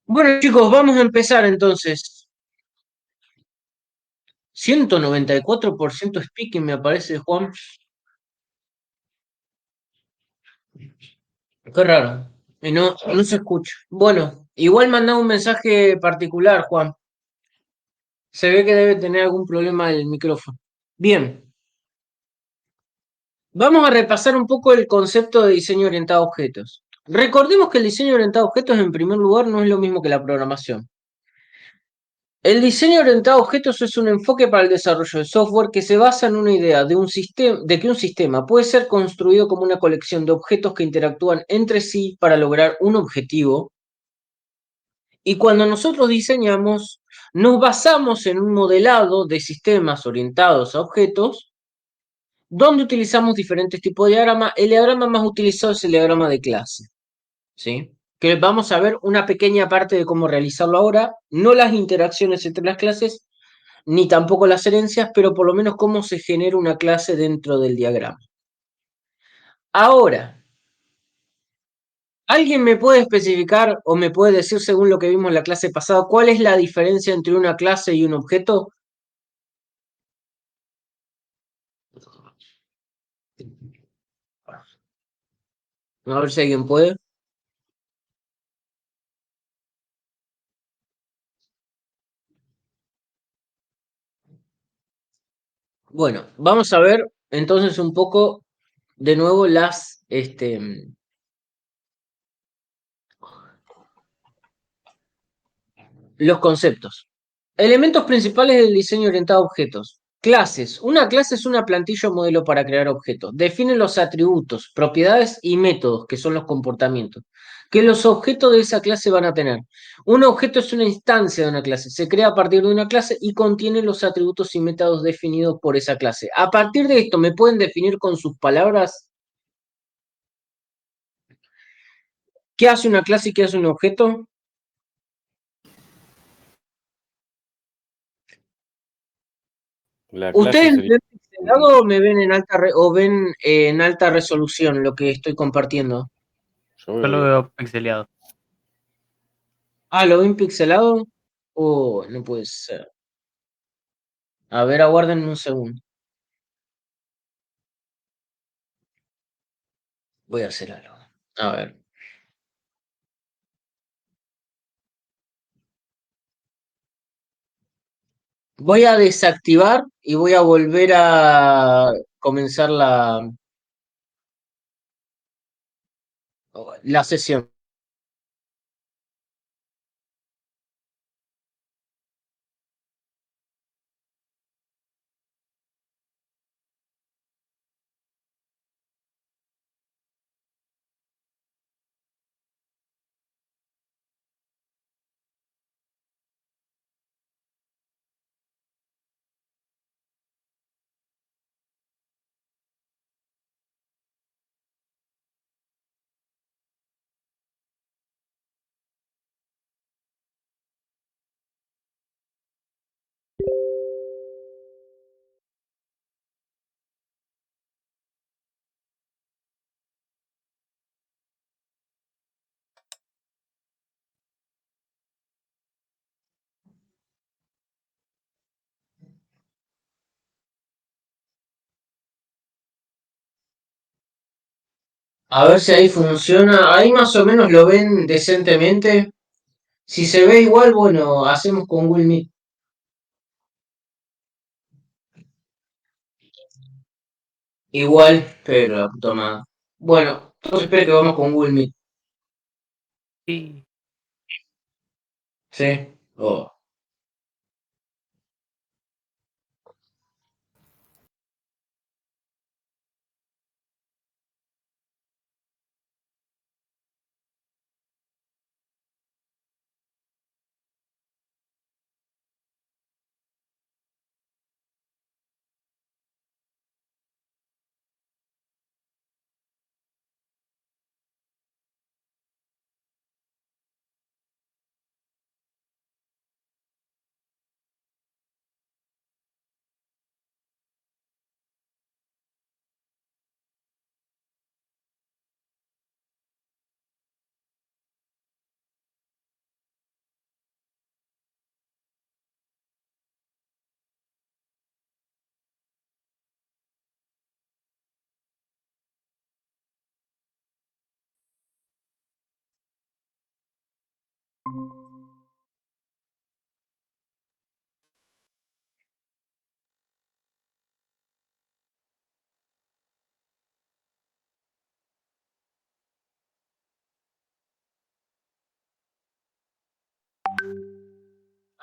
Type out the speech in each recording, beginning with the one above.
Bueno, chicos, vamos a empezar entonces. 194% speaking me aparece, Juan. Qué raro. Y no se escucha. Bueno, igual mandá un mensaje particular, Juan. Se ve que debe tener algún problema el micrófono. Bien, vamos a repasar un poco el concepto de diseño orientado a objetos. Recordemos que el diseño orientado a objetos, en primer lugar, no es lo mismo que la programación. El diseño orientado a objetos es un enfoque para el desarrollo de software que se basa en una idea de de que un sistema puede ser construido como una colección de objetos que interactúan entre sí para lograr un objetivo. Y cuando nosotros diseñamos, nos basamos en un modelado de sistemas orientados a objetos, donde utilizamos diferentes tipos de diagrama. El diagrama más utilizado es el diagrama de clase, ¿sí? Que vamos a ver una pequeña parte de cómo realizarlo ahora, no las interacciones entre las clases, ni tampoco las herencias, pero por lo menos cómo se genera una clase dentro del diagrama. Ahora, ¿alguien me puede especificar o me puede decir, según lo que vimos en la clase pasada, cuál es la diferencia entre una clase y un objeto? A ver si alguien puede. Bueno, vamos a ver entonces un poco de nuevo los conceptos. Elementos principales del diseño orientado a objetos. Clases. Una clase es una plantilla o modelo para crear objetos. Define los atributos, propiedades y métodos, que son los comportamientos, que los objetos de esa clase van a tener. Un objeto es una instancia de una clase. Se crea a partir de una clase y contiene los atributos y métodos definidos por esa clase. A partir de esto, ¿me pueden definir con sus palabras qué hace una clase y qué hace un objeto? La clase ¿Ustedes me sería ven un- pixelado o me ven en o ven en alta resolución lo que estoy compartiendo? yo Yo veo lo bien. veo pixeleado. Ah, ¿lo ven pixelado? Oh, no puede ser. A ver, aguárdenme un segundo. Voy a hacer algo. A ver. Voy a desactivar y voy a volver a comenzar la sesión. A ver si ahí funciona. Ahí más o menos lo ven decentemente. Si se ve igual, bueno, hacemos con Google Meet. Igual, pero la puta madre. Bueno, entonces espero que vamos con Google Meet. Sí. Sí. Oh.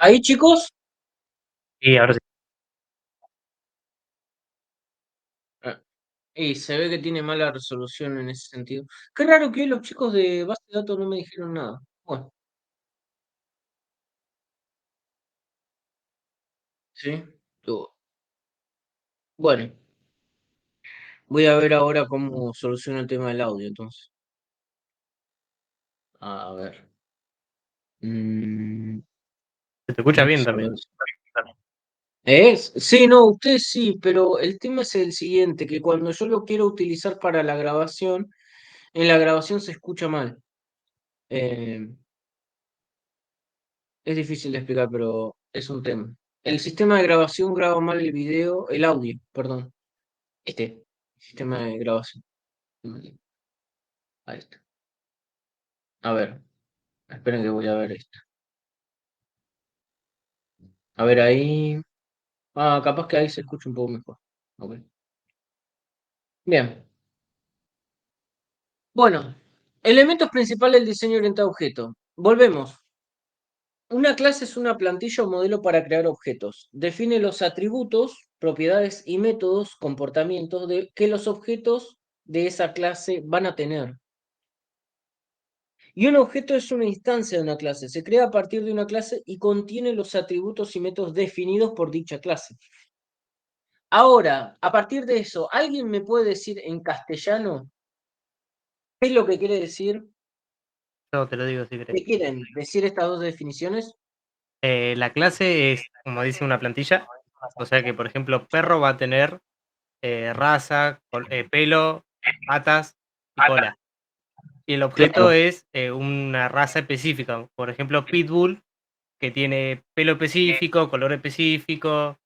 ¿Ahí, chicos? Y ahora sí. Ah, y se ve que tiene mala resolución en ese sentido. Qué raro que hoy los chicos de base de datos no me dijeron nada. Bueno, sí. Bueno, voy a ver ahora cómo soluciono el tema del audio, entonces. A ver. Mm, Se te escucha bien vamos a ver. también. ¿Es? Sí, no, usted sí, pero el tema es el siguiente, que cuando yo lo quiero utilizar para la grabación, en la grabación se escucha mal. Eh, es difícil de explicar, pero es un tema. El sistema de grabación graba mal el video, el audio, perdón. Este sistema de grabación. Ahí está. A ver, esperen que voy a ver esto. A ver ahí. Ah, capaz que ahí se escucha un poco mejor. Ok. Bien. Bueno, elementos principales del diseño orientado a objeto. Volvemos. Una clase es una plantilla o modelo para crear objetos. Define los atributos, propiedades y métodos, comportamientos que los objetos de esa clase van a tener. Y un objeto es una instancia de una clase. Se crea a partir de una clase y contiene los atributos y métodos definidos por dicha clase. Ahora, a partir de eso, ¿alguien me puede decir en castellano qué es lo que quiere decir? Yo te lo digo si querés. ¿Qué quieren decir estas dos definiciones? La clase es, como dice, una plantilla. O sea que, por ejemplo, perro va a tener raza, pelo, patas y cola. Y el objeto Claro, es una raza específica. Por ejemplo, Pitbull, que tiene pelo específico, color específico,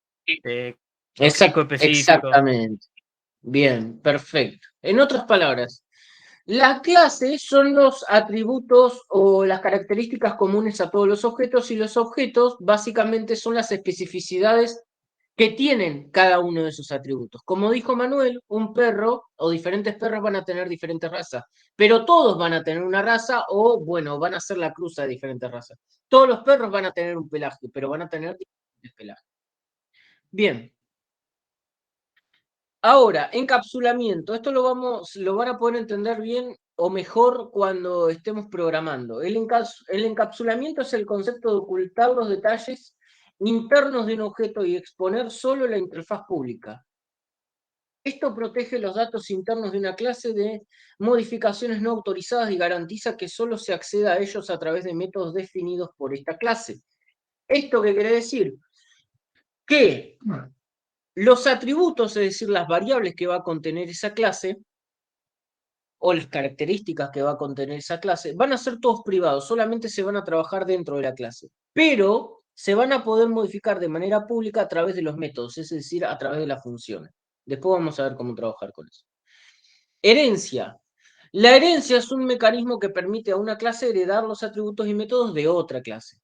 eh, hocico específico. exactamente. Bien, perfecto. En otras palabras, la clase son los atributos o las características comunes a todos los objetos y los objetos básicamente son las especificidades que tienen cada uno de esos atributos. Como dijo Manuel, un perro o diferentes perros van a tener diferentes razas, pero todos van a tener una raza o, bueno, van a ser la cruza de diferentes razas. Todos los perros van a tener un pelaje, pero van a tener diferentes pelajes. Bien, ahora, encapsulamiento. Esto lo van a poder entender bien o mejor cuando estemos programando. El encapsulamiento es el concepto de ocultar los detalles internos de un objeto y exponer solo la interfaz pública. Esto protege los datos internos de una clase de modificaciones no autorizadas y garantiza que solo se acceda a ellos a través de métodos definidos por esta clase. ¿Esto qué quiere decir? Que los atributos, es decir, las variables que va a contener esa clase, o las características que va a contener esa clase, van a ser todos privados, solamente se van a trabajar dentro de la clase, pero se van a poder modificar de manera pública a través de los métodos, es decir, a través de las funciones. Después vamos a ver cómo trabajar con eso. Herencia. La herencia es un mecanismo que permite a una clase heredar los atributos y métodos de otra clase.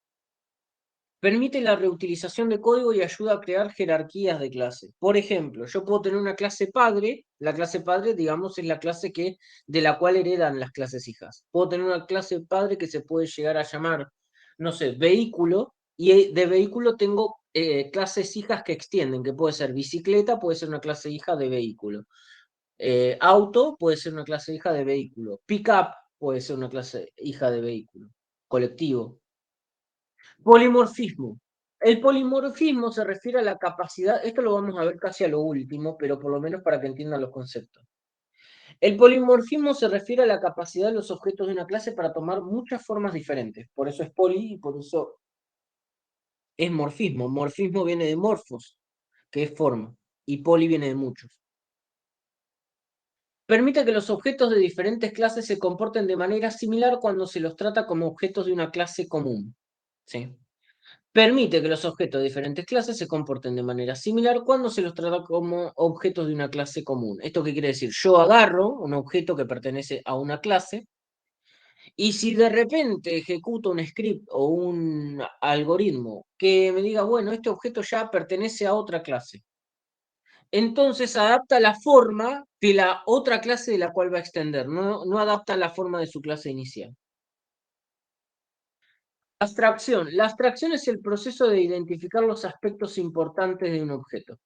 Permite la reutilización de código y ayuda a crear jerarquías de clase. Por ejemplo, yo puedo tener una clase padre, la clase padre, digamos, es la clase de la cual heredan las clases hijas. Puedo tener una clase padre que se puede llegar a llamar, no sé, vehículo, y de vehículo tengo clases hijas que extienden, que puede ser bicicleta, puede ser una clase hija de vehículo. Auto puede ser una clase hija de vehículo. Pickup puede ser una clase hija de vehículo. Colectivo. Polimorfismo. El polimorfismo se refiere a la capacidad, esto lo vamos a ver casi a lo último, pero por lo menos para que entiendan los conceptos. El polimorfismo se refiere a la capacidad de los objetos de una clase para tomar muchas formas diferentes. Por eso es poli y por eso es morfismo. Morfismo viene de morfos, que es forma, y poli viene de muchos. Permite que los objetos de diferentes clases se comporten de manera similar cuando se los trata como objetos de una clase común. ¿Sí? Permite que los objetos de diferentes clases se comporten de manera similar cuando se los trata como objetos de una clase común. ¿Esto qué quiere decir? Yo agarro un objeto que pertenece a una clase y si de repente ejecuto un script o un algoritmo que me diga, bueno, este objeto ya pertenece a otra clase, entonces adapta la forma de la otra clase de la cual va a extender, no adapta la forma de su clase inicial. Abstracción. La abstracción es el proceso de identificar los aspectos importantes de un objeto.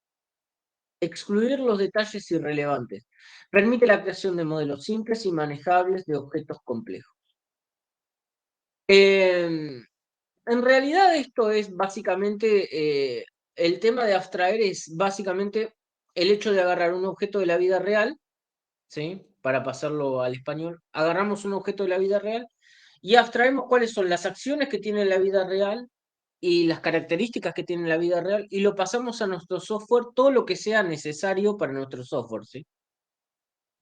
Excluir los detalles irrelevantes. Permite la creación de modelos simples y manejables de objetos complejos. En realidad esto es básicamente, el tema de abstraer es básicamente el hecho de agarrar un objeto de la vida real, ¿sí? Para pasarlo al español, agarramos un objeto de la vida real y abstraemos cuáles son las acciones que tiene la vida real y las características que tiene la vida real y lo pasamos a nuestro software todo lo que sea necesario para nuestro software, ¿sí?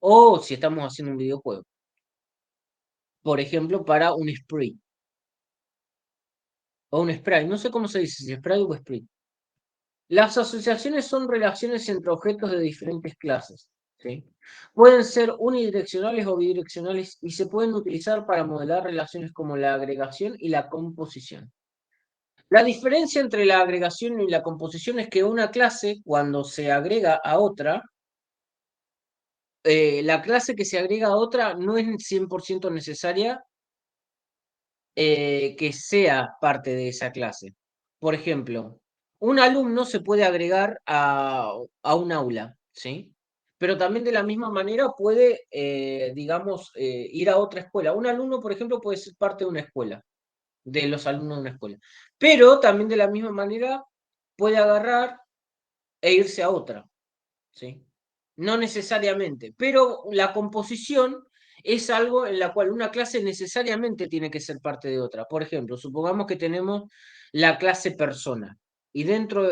O si estamos haciendo un videojuego, por ejemplo, para un sprite o un sprite, no sé cómo se dice, si sprite o sprite. Las asociaciones son relaciones entre objetos de diferentes clases, ¿sí? Pueden ser unidireccionales o bidireccionales y se pueden utilizar para modelar relaciones como la agregación y la composición. La diferencia entre la agregación y la composición es que una clase, cuando se agrega a otra, la clase que se agrega a otra no es 100% necesaria que sea parte de esa clase. Por ejemplo, un alumno se puede agregar a un aula, ¿sí? Pero también de la misma manera puede, digamos, ir a otra escuela. Un alumno, por ejemplo, puede ser parte de una escuela, de los alumnos de una escuela. Pero también de la misma manera puede agarrar e irse a otra. ¿Sí? No necesariamente, pero la composición es algo en la cual una clase necesariamente tiene que ser parte de otra. Por ejemplo, supongamos que tenemos la clase persona y dentro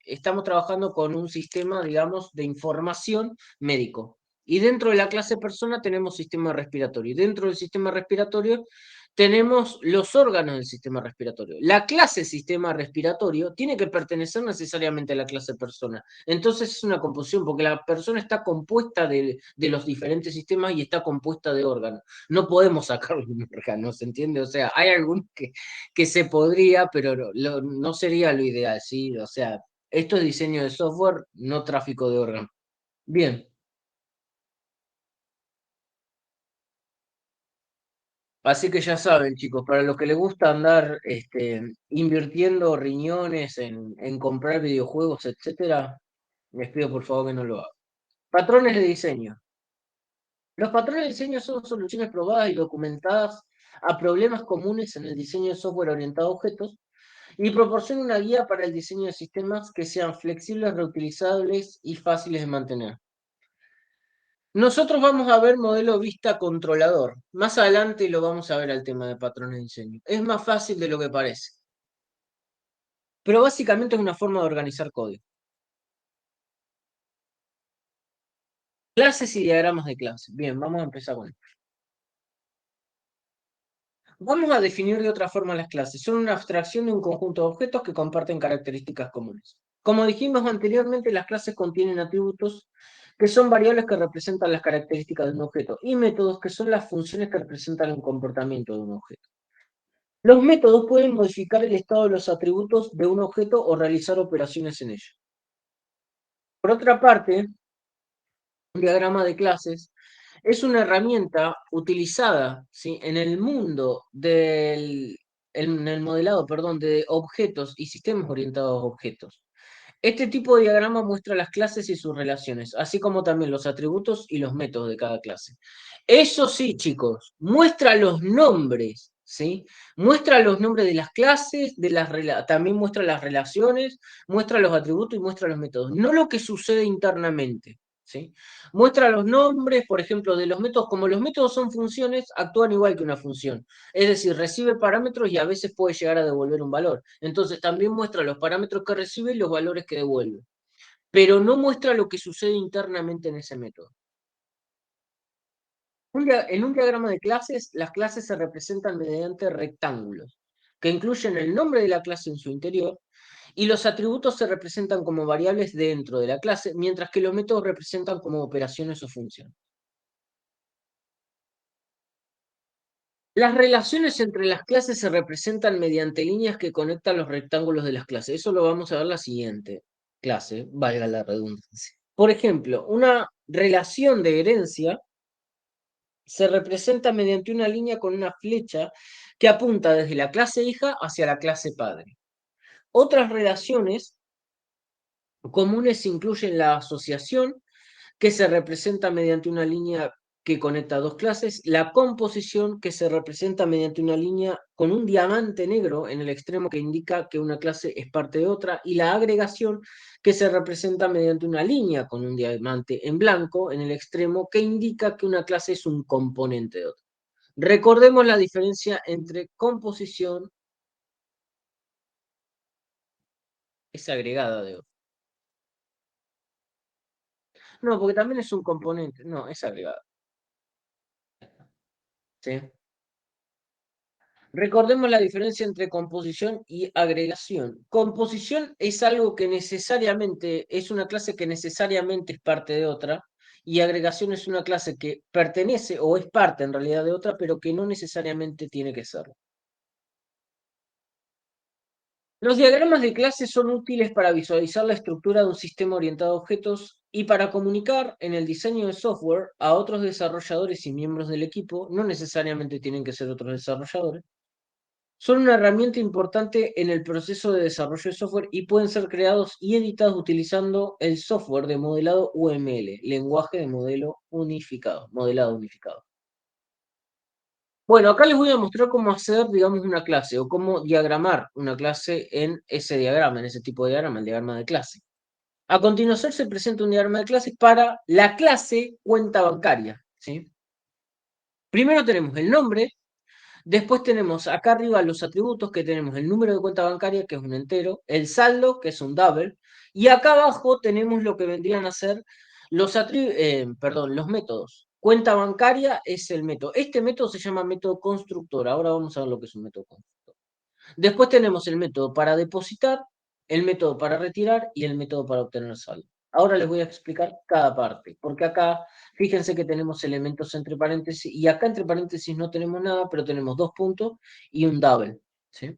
estamos trabajando con un sistema, digamos, de información médico. Y dentro de la clase persona tenemos sistema respiratorio. Y dentro del sistema respiratorio tenemos los órganos del sistema respiratorio. La clase sistema respiratorio tiene que pertenecer necesariamente a la clase persona. Entonces es una composición, porque la persona está compuesta de los diferentes sistemas y está compuesta de órganos. No podemos sacarle un órgano, ¿se entiende? O sea, hay algunos que se podría, pero no sería lo ideal, ¿sí? O sea, esto es diseño de software, no tráfico de órganos. Bien, así que ya saben, chicos, para los que les gusta andar invirtiendo riñones en comprar videojuegos, etcétera, les pido por favor que no lo hagan. Patrones de diseño. Los patrones de diseño son soluciones probadas y documentadas a problemas comunes en el diseño de software orientado a objetos y proporcionan una guía para el diseño de sistemas que sean flexibles, reutilizables y fáciles de mantener. Nosotros vamos a ver modelo vista controlador. Más adelante lo vamos a ver al tema de patrones de diseño. Es más fácil de lo que parece, pero básicamente es una forma de organizar código. Clases y diagramas de clase. Bien, vamos a empezar con esto. Vamos a definir de otra forma las clases. Son una abstracción de un conjunto de objetos que comparten características comunes. Como dijimos anteriormente, las clases contienen atributos que son variables que representan las características de un objeto y métodos que son las funciones que representan el comportamiento de un objeto. Los métodos pueden modificar el estado de los atributos de un objeto o realizar operaciones en ello. Por otra parte, un diagrama de clases es una herramienta utilizada, ¿sí?, en el mundo en el modelado, perdón, de objetos y sistemas orientados a objetos. Este tipo de diagrama muestra las clases y sus relaciones, así como también los atributos y los métodos de cada clase. Eso sí, chicos, muestra los nombres, ¿sí? Muestra los nombres de las clases, también muestra las relaciones, muestra los atributos y muestra los métodos, no lo que sucede internamente, ¿sí? Muestra los nombres, por ejemplo, de los métodos, como los métodos son funciones, actúan igual que una función. Es decir, recibe parámetros y a veces puede llegar a devolver un valor. Entonces también muestra los parámetros que recibe y los valores que devuelve. Pero no muestra lo que sucede internamente en ese método. En un diagrama de clases, las clases se representan mediante rectángulos, que incluyen el nombre de la clase en su interior, y los atributos se representan como variables dentro de la clase, mientras que los métodos representan como operaciones o funciones. Las relaciones entre las clases se representan mediante líneas que conectan los rectángulos de las clases. Eso lo vamos a ver en la siguiente clase, valga la redundancia. Por ejemplo, una relación de herencia se representa mediante una línea con una flecha que apunta desde la clase hija hacia la clase padre. Otras relaciones comunes incluyen la asociación, que se representa mediante una línea que conecta dos clases, la composición, que se representa mediante una línea con un diamante negro en el extremo que indica que una clase es parte de otra, y la agregación, que se representa mediante una línea con un diamante en blanco en el extremo que indica que una clase es un componente de otra. Recordemos la diferencia entre composición es agregada de otra. No, porque también es un componente. No, es agregada. ¿Sí? Recordemos la diferencia entre composición y agregación. Composición es algo que necesariamente es una clase que necesariamente es parte de otra, y agregación es una clase que pertenece o es parte en realidad de otra, pero que no necesariamente tiene que serlo. Los diagramas de clase son útiles para visualizar la estructura de un sistema orientado a objetos y para comunicar en el diseño de software a otros desarrolladores y miembros del equipo, no necesariamente tienen que ser otros desarrolladores. Son una herramienta importante en el proceso de desarrollo de software y pueden ser creados y editados utilizando el software de modelado UML, lenguaje de modelado unificado. Bueno, acá les voy a mostrar cómo hacer, digamos, una clase o cómo diagramar una clase en ese diagrama, en ese tipo de diagrama, el diagrama de clase. A continuación se presenta un diagrama de clases para la clase cuenta bancaria, ¿sí? Primero tenemos el nombre. Después tenemos acá arriba los atributos, que tenemos el número de cuenta bancaria, que es un entero, el saldo, que es un double, y acá abajo tenemos lo que vendrían a ser los métodos. Cuenta bancaria es el método. Este método se llama método constructor. Ahora vamos a ver lo que es un método constructor. Después tenemos el método para depositar, el método para retirar y el método para obtener saldo. Ahora les voy a explicar cada parte, porque acá fíjense que tenemos elementos entre paréntesis y acá entre paréntesis no tenemos nada, pero tenemos dos puntos y un double, ¿sí?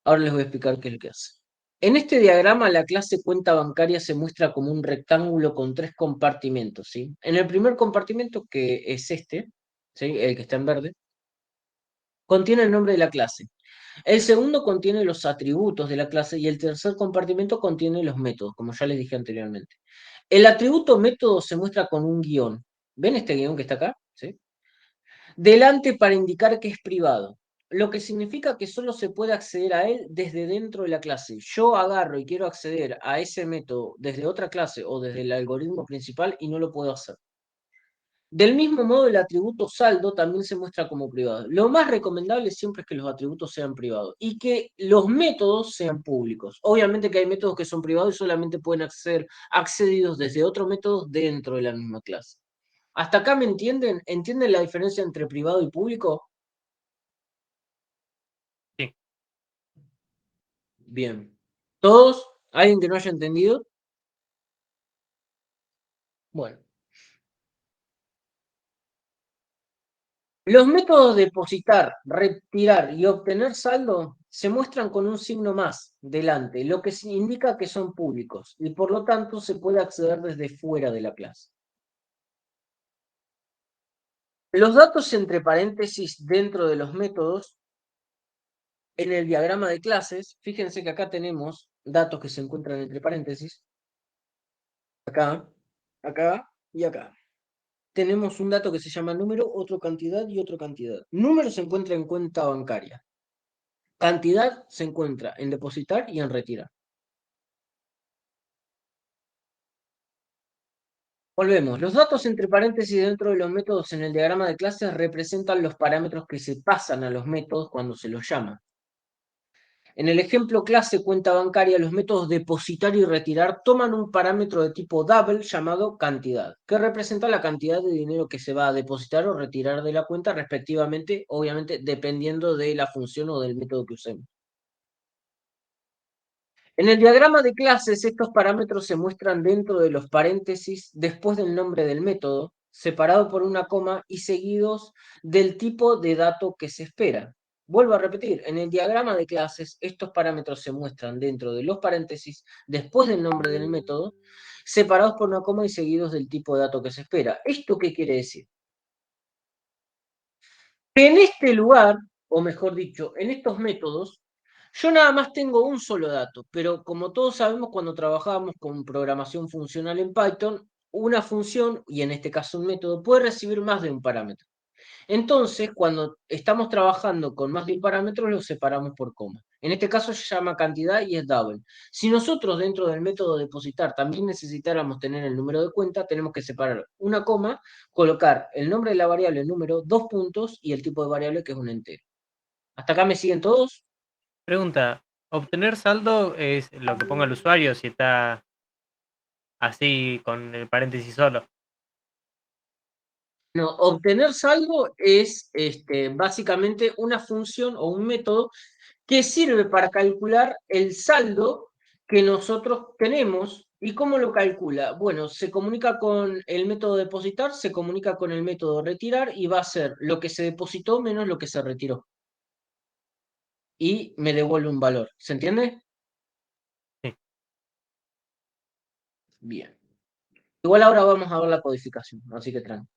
Ahora les voy a explicar qué es lo que hace. En este diagrama la clase cuenta bancaria se muestra como un rectángulo con tres compartimentos, ¿sí? En el primer compartimento, que es este, ¿sí? El que está en verde, contiene el nombre de la clase. El segundo contiene los atributos de la clase y el tercer compartimento contiene los métodos, como ya les dije anteriormente. El atributo método se muestra con un guión. ¿Ven este guión que está acá? ¿Sí? Delante para indicar que es privado, lo que significa que solo se puede acceder a él desde dentro de la clase. Yo agarro y quiero acceder a ese método desde otra clase o desde el algoritmo principal y no lo puedo hacer. Del mismo modo, el atributo saldo también se muestra como privado. Lo más recomendable siempre es que los atributos sean privados y que los métodos sean públicos. Obviamente que hay métodos que son privados y solamente pueden ser accedidos desde otro método dentro de la misma clase. ¿Hasta acá me entienden? ¿Entienden la diferencia entre privado y público? Sí. Bien. ¿Todos? ¿Alguien que no haya entendido? Bueno. Los métodos depositar, retirar y obtener saldo se muestran con un signo más delante, lo que indica que son públicos y por lo tanto se puede acceder desde fuera de la clase. Los datos entre paréntesis dentro de los métodos, en el diagrama de clases, fíjense que acá tenemos datos que se encuentran entre paréntesis, acá, acá y acá. Tenemos un dato que se llama número, otro cantidad y otro cantidad. Número se encuentra en cuenta bancaria. Cantidad se encuentra en depositar y en retirar. Volvemos. Los datos entre paréntesis dentro de los métodos en el diagrama de clases representan los parámetros que se pasan a los métodos cuando se los llama. En el ejemplo clase cuenta bancaria, los métodos depositar y retirar toman un parámetro de tipo double llamado cantidad, que representa la cantidad de dinero que se va a depositar o retirar de la cuenta respectivamente, obviamente dependiendo de la función o del método que usemos. En el diagrama de clases, estos parámetros se muestran dentro de los paréntesis después del nombre del método, separado por una coma y seguidos del tipo de dato que se espera. Vuelvo a repetir, en el diagrama de clases, estos parámetros se muestran dentro de los paréntesis después del nombre del método, separados por una coma y seguidos del tipo de dato que se espera. ¿Esto qué quiere decir? En este lugar, o mejor dicho, en estos métodos, yo nada más tengo un solo dato, pero como todos sabemos cuando trabajábamos con programación funcional en Python, una función, y en este caso un método, puede recibir más de un parámetro. Entonces, cuando estamos trabajando con más de un parámetro, lo separamos por coma. En este caso se llama cantidad y es double. Si nosotros dentro del método depositar también necesitáramos tener el número de cuenta, tenemos que separar una coma, colocar el nombre de la variable número, dos puntos y el tipo de variable que es un entero. ¿Hasta acá me siguen todos? Pregunta, ¿obtener saldo es lo que ponga el usuario si está así con el paréntesis solo? No, obtener saldo es básicamente una función o un método que sirve para calcular el saldo que nosotros tenemos. ¿Y cómo lo calcula? Bueno, se comunica con el método depositar, se comunica con el método retirar y va a ser lo que se depositó menos lo que se retiró. Y me devuelve un valor. ¿Se entiende? Sí. Bien. Igual ahora vamos a ver la codificación, así que tranqui.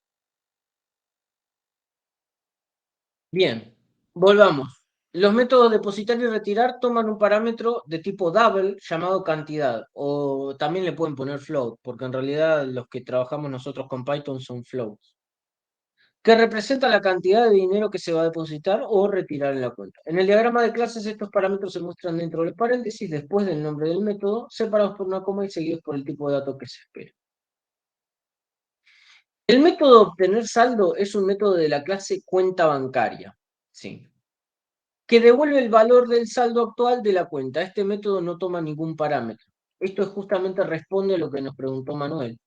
Bien, volvamos. Los métodos depositar y retirar toman un parámetro de tipo double llamado cantidad, o también le pueden poner float, porque en realidad los que trabajamos nosotros con Python son floats, que representa la cantidad de dinero que se va a depositar o retirar en la cuenta. En el diagrama de clases estos parámetros se muestran dentro del paréntesis después del nombre del método, separados por una coma y seguidos por el tipo de dato que se espera. El método obtener saldo es un método de la clase cuenta bancaria. Sí. Que devuelve el valor del saldo actual de la cuenta. Este método no toma ningún parámetro. Esto justamente responde a lo que nos preguntó Manuel.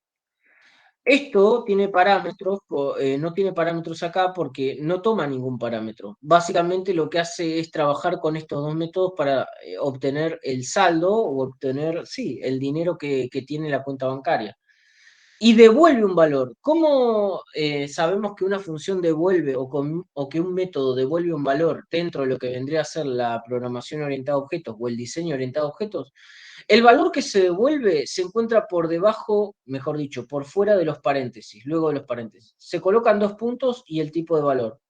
Esto tiene parámetros, no tiene parámetros acá porque no toma ningún parámetro. Básicamente lo que hace es trabajar con estos dos métodos para obtener el saldo o obtener, sí, el dinero que tiene la cuenta bancaria y devuelve un valor. ¿Cómo sabemos que una función devuelve o que un método devuelve un valor dentro de lo que vendría a ser la programación orientada a objetos o el diseño orientado a objetos? El valor que se devuelve se encuentra por debajo, mejor dicho, por fuera de los paréntesis, luego de los paréntesis. Se colocan dos puntos y el tipo de valor.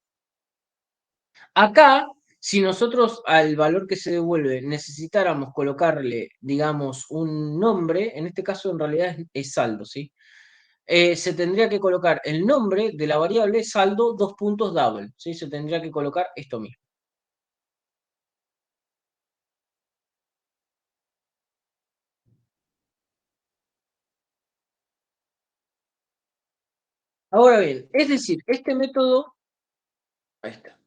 Acá, si nosotros al valor que se devuelve necesitáramos colocarle, digamos, un nombre, en este caso en realidad es saldo, ¿sí? Se tendría que colocar el nombre de la variable saldo dos puntos double, ¿sí? Se tendría que colocar esto mismo. Ahora bien, es decir, este método, ahí está.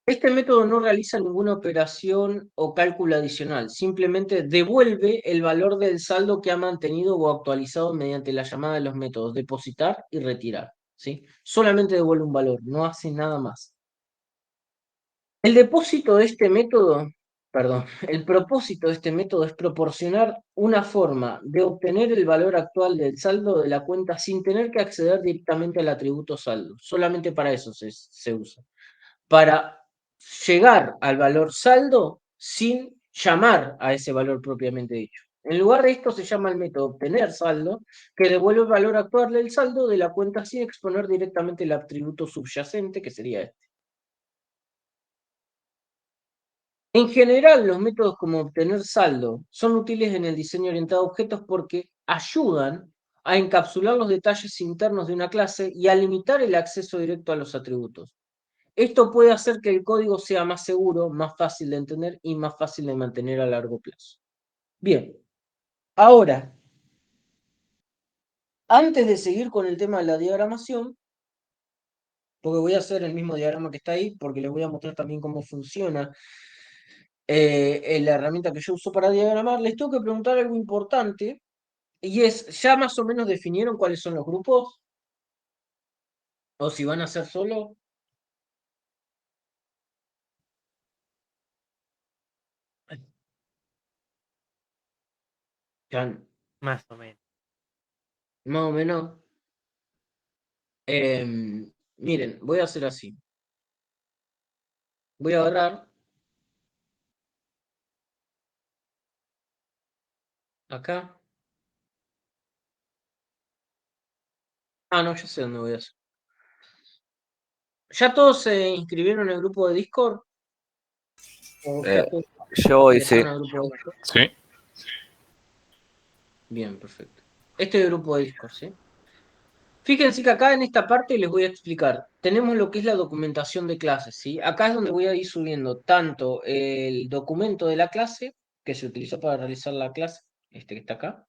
Este método no realiza ninguna operación o cálculo adicional, simplemente devuelve el valor del saldo que ha mantenido o actualizado mediante la llamada de los métodos depositar y retirar, ¿sí? Solamente devuelve un valor, no hace nada más. El depósito de este método, perdón, el propósito de este método es proporcionar una forma de obtener el valor actual del saldo de la cuenta sin tener que acceder directamente al atributo saldo. Solamente para eso se usa. Para llegar al valor saldo sin llamar a ese valor propiamente dicho. En lugar de esto se llama el método obtener saldo, que devuelve el valor actual del saldo de la cuenta sin exponer directamente el atributo subyacente, que sería este. En general, los métodos como obtener saldo son útiles en el diseño orientado a objetos porque ayudan a encapsular los detalles internos de una clase y a limitar el acceso directo a los atributos. Esto puede hacer que el código sea más seguro, más fácil de entender y más fácil de mantener a largo plazo. Bien, ahora, antes de seguir con el tema de la diagramación, porque voy a hacer el mismo diagrama que está ahí, porque les voy a mostrar también cómo funciona la herramienta que yo uso para diagramar, les tengo que preguntar algo importante. Y es, ¿ya más o menos definieron cuáles son los grupos? ¿O si van a ser solo? Ya, Más o menos. más o menos. Miren, voy a hacer así. Voy a agarrar acá. Ah, no, ya sé dónde voy a hacer. ¿Ya todos se inscribieron en el grupo de Discord? ¿O está Eh, todo yo hoy sí. ingresaron al grupo de Discord? Sí. Bien, perfecto. Este es el grupo de Discord, ¿sí? Fíjense que acá en esta parte les voy a explicar. Tenemos lo que es la documentación de clases, ¿sí? Acá es donde voy a ir subiendo tanto el documento de la clase, que se utilizó para realizar la clase, este que está acá,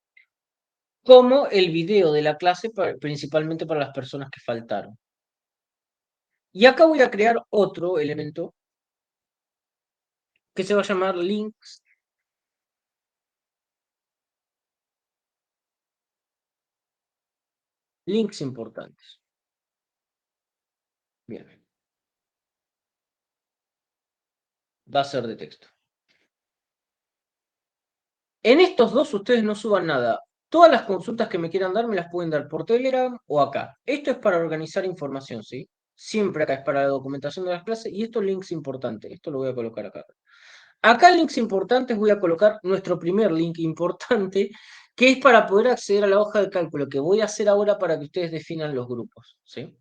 como el video de la clase, principalmente para las personas que faltaron. Y acá voy a crear otro elemento que se va a llamar links. Links importantes. Bien. Va a ser de texto. En estos dos ustedes no suban nada. Todas las consultas que me quieran dar me las pueden dar por Telegram o acá. Esto es para organizar información, ¿sí? Siempre acá es para la documentación de las clases y estos links importantes. Esto lo voy a colocar acá. Acá en links importantes voy a colocar nuestro primer link importante, que es para poder acceder a la hoja de cálculo que voy a hacer ahora para que ustedes definan los grupos, ¿sí?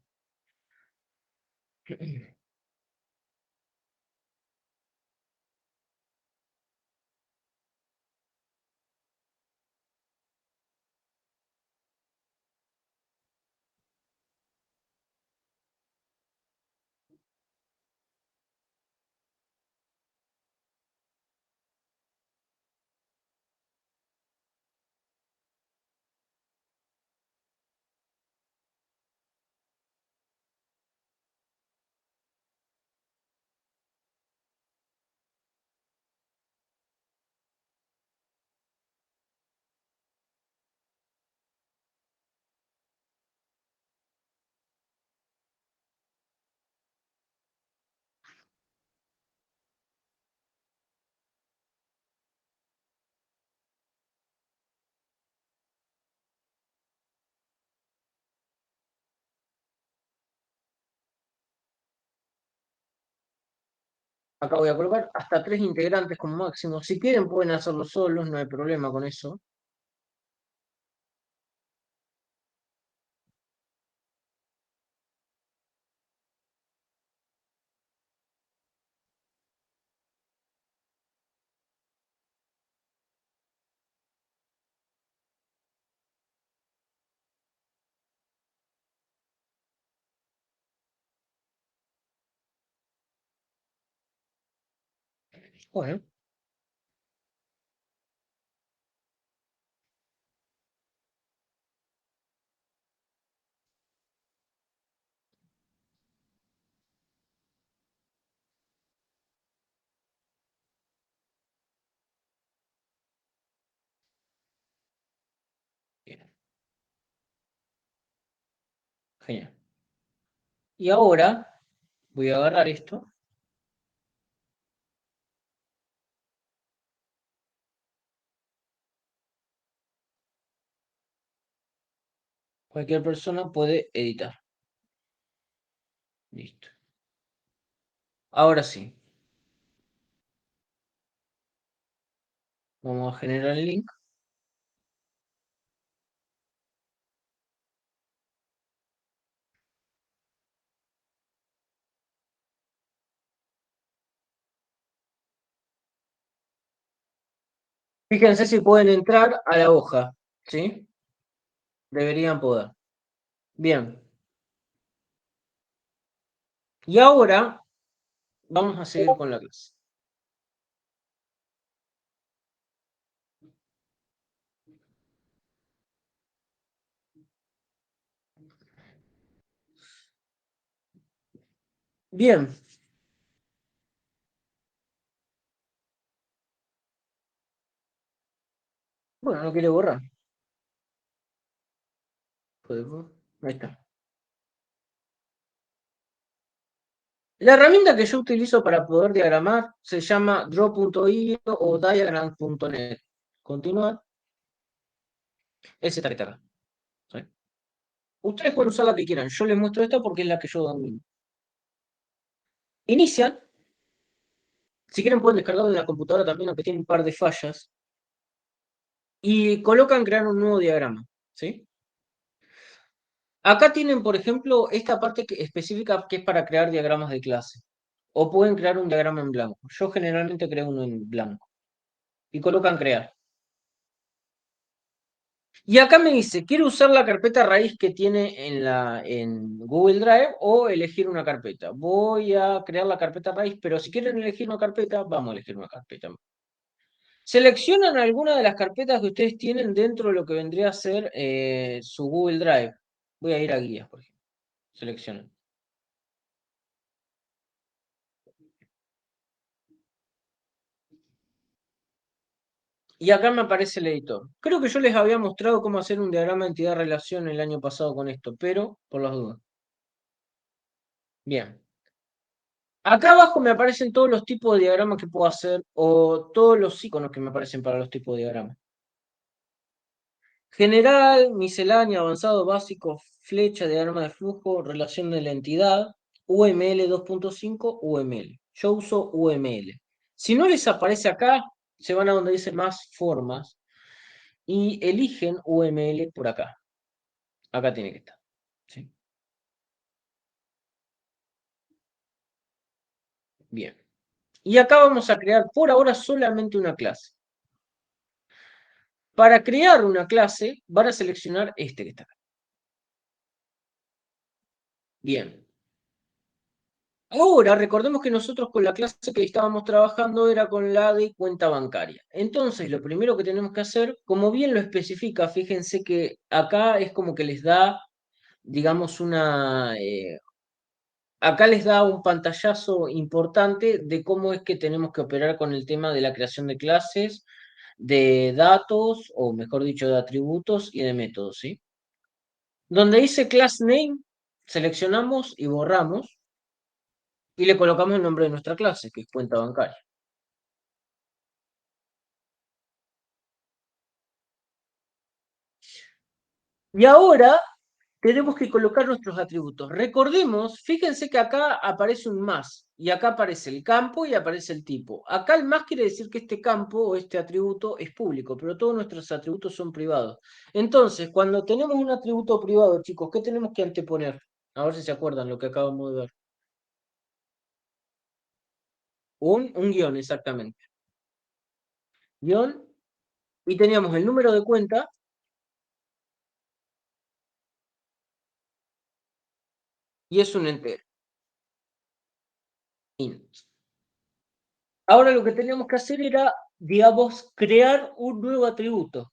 Acá voy a colocar hasta 3 integrantes como máximo. Si quieren pueden hacerlo solos, no hay problema con eso. Bueno, bien, genial. Y ahora voy a agarrar esto. Cualquier persona puede editar. Listo. Ahora sí, vamos a generar el link. Fíjense si pueden entrar a la hoja, ¿sí? Deberían poder. Bien. Y ahora vamos a seguir con la clase. Bien. Bueno, no quiere borrar. Ahí está. La herramienta que yo utilizo para poder diagramar se llama draw.io o diagram.net. Continuar. Es esta que está acá. ¿Sí? Ustedes pueden usar la que quieran. Yo les muestro esta porque es la que yo domino. Inician. Si quieren pueden descargarlo de la computadora también, aunque tiene un par de fallas. Y colocan crear un nuevo diagrama. ¿Sí? Acá tienen, por ejemplo, esta parte específica que es para crear diagramas de clase. O pueden crear un diagrama en blanco. Yo generalmente creo uno en blanco. Y colocan crear. Y acá me dice, ¿quiero usar la carpeta raíz que tiene en Google Drive o elegir una carpeta? Voy a crear la carpeta raíz, pero si quieren elegir una carpeta, vamos a elegir una carpeta. Seleccionan alguna de las carpetas que ustedes tienen dentro de lo que vendría a ser su Google Drive. Voy a ir a guías, por ejemplo. Seleccionan. Y acá me aparece el editor. Creo que yo les había mostrado cómo hacer un diagrama de entidad-relación el año pasado con esto, pero por las dudas. Bien. Acá abajo me aparecen todos los tipos de diagramas que puedo hacer o todos los iconos que me aparecen para los tipos de diagramas. General, miscelánea, avanzado, básico, flecha, diagrama de flujo, relación de la entidad, UML 2.5, UML. Yo uso UML. Si no les aparece acá, se van a donde dice más formas y eligen UML por acá. Acá tiene que estar. ¿Sí? Bien. Y acá vamos a crear por ahora solamente una clase. Para crear una clase, van a seleccionar este que está acá. Bien. Ahora, recordemos que nosotros con la clase que estábamos trabajando era con la de cuenta bancaria. Entonces, lo primero que tenemos que hacer, como bien lo especifica, fíjense que acá es como que les da, digamos, acá les da un pantallazo importante de cómo es que tenemos que operar con el tema de la creación de clases, de datos, o mejor dicho, de atributos y de métodos, ¿sí? Donde dice class name, seleccionamos y borramos y le colocamos el nombre de nuestra clase, que es cuenta bancaria. Y ahora tenemos que colocar nuestros atributos. Recordemos, fíjense que acá aparece un más y acá aparece el campo y aparece el tipo. Acá el más quiere decir que este campo o este atributo es público, pero todos nuestros atributos son privados. Entonces, cuando tenemos un atributo privado, chicos, ¿qué tenemos que anteponer? A ver si se acuerdan lo que acabamos de ver. Un guión, exactamente. Guión, y teníamos el número de cuenta y es un entero. Int. Ahora lo que teníamos que hacer era, digamos, crear un nuevo atributo.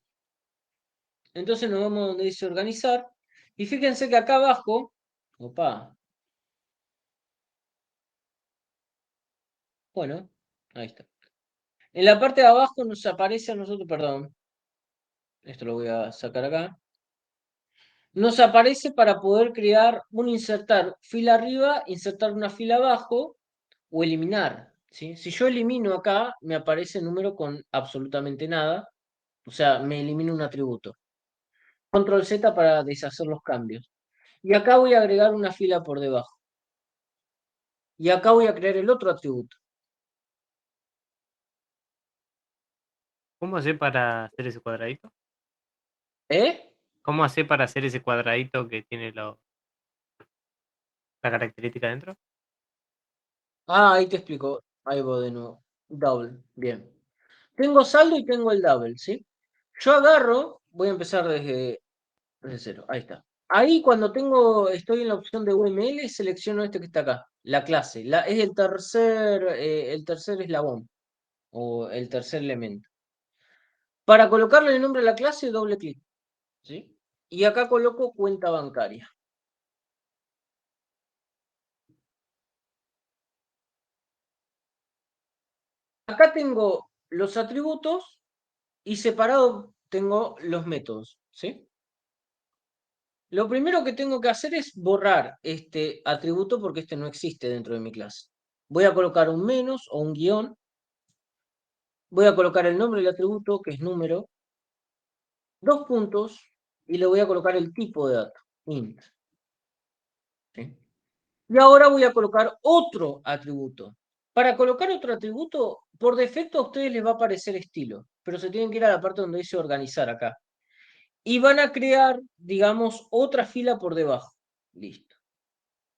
Entonces nos vamos donde dice organizar. Y fíjense que acá abajo, opa, bueno, ahí está. En la parte de abajo nos aparece a nosotros, perdón, esto lo voy a sacar acá. Nos aparece para poder crear un insertar fila arriba, insertar una fila abajo o eliminar. ¿Sí? Si yo elimino acá, me aparece el número con absolutamente nada. O sea, me elimina un atributo. Control Z para deshacer los cambios. Y acá voy a agregar una fila por debajo. Y acá voy a crear el otro atributo. ¿Cómo hacer para hacer ese cuadradito? ¿Eh? ¿Cómo hacer para hacer ese cuadradito que tiene la característica dentro? Ah, ahí te explico. Ahí voy de nuevo. Double. Bien. Tengo saldo y tengo el double, ¿sí? Yo agarro, voy a empezar desde cero. Ahí está. Ahí cuando estoy en la opción de UML, selecciono este que está acá, la clase. Es el tercer eslabón o el tercer elemento. Para colocarle el nombre a la clase, doble clic, ¿sí? Y acá coloco cuenta bancaria. Acá tengo los atributos y separado tengo los métodos, ¿sí? Lo primero que tengo que hacer es borrar este atributo porque este no existe dentro de mi clase. Voy a colocar un menos o un guión. Voy a colocar el nombre del atributo, que es número, dos puntos, y le voy a colocar el tipo de dato, int. ¿Sí? Y ahora voy a colocar otro atributo. Para colocar otro atributo, por defecto a ustedes les va a aparecer estilo, pero se tienen que ir a la parte donde dice organizar acá. y van a crear, digamos, otra fila por debajo. Listo.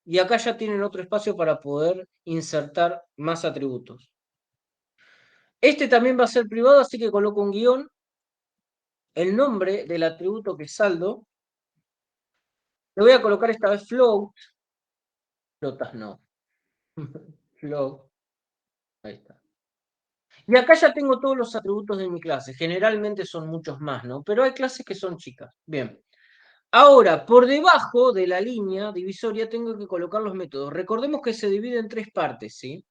Y acá ya tienen otro espacio para poder insertar más atributos. Este también va a ser privado, así que coloco un guión, el nombre del atributo que es saldo. Le voy a colocar esta vez float. Flotas no. Float. Ahí está. Y acá ya tengo todos los atributos de mi clase. Generalmente son muchos más, ¿no? Pero hay clases que son chicas. Bien. Ahora, por debajo de la línea divisoria tengo que colocar los métodos. Recordemos que se divide en tres partes, ¿sí?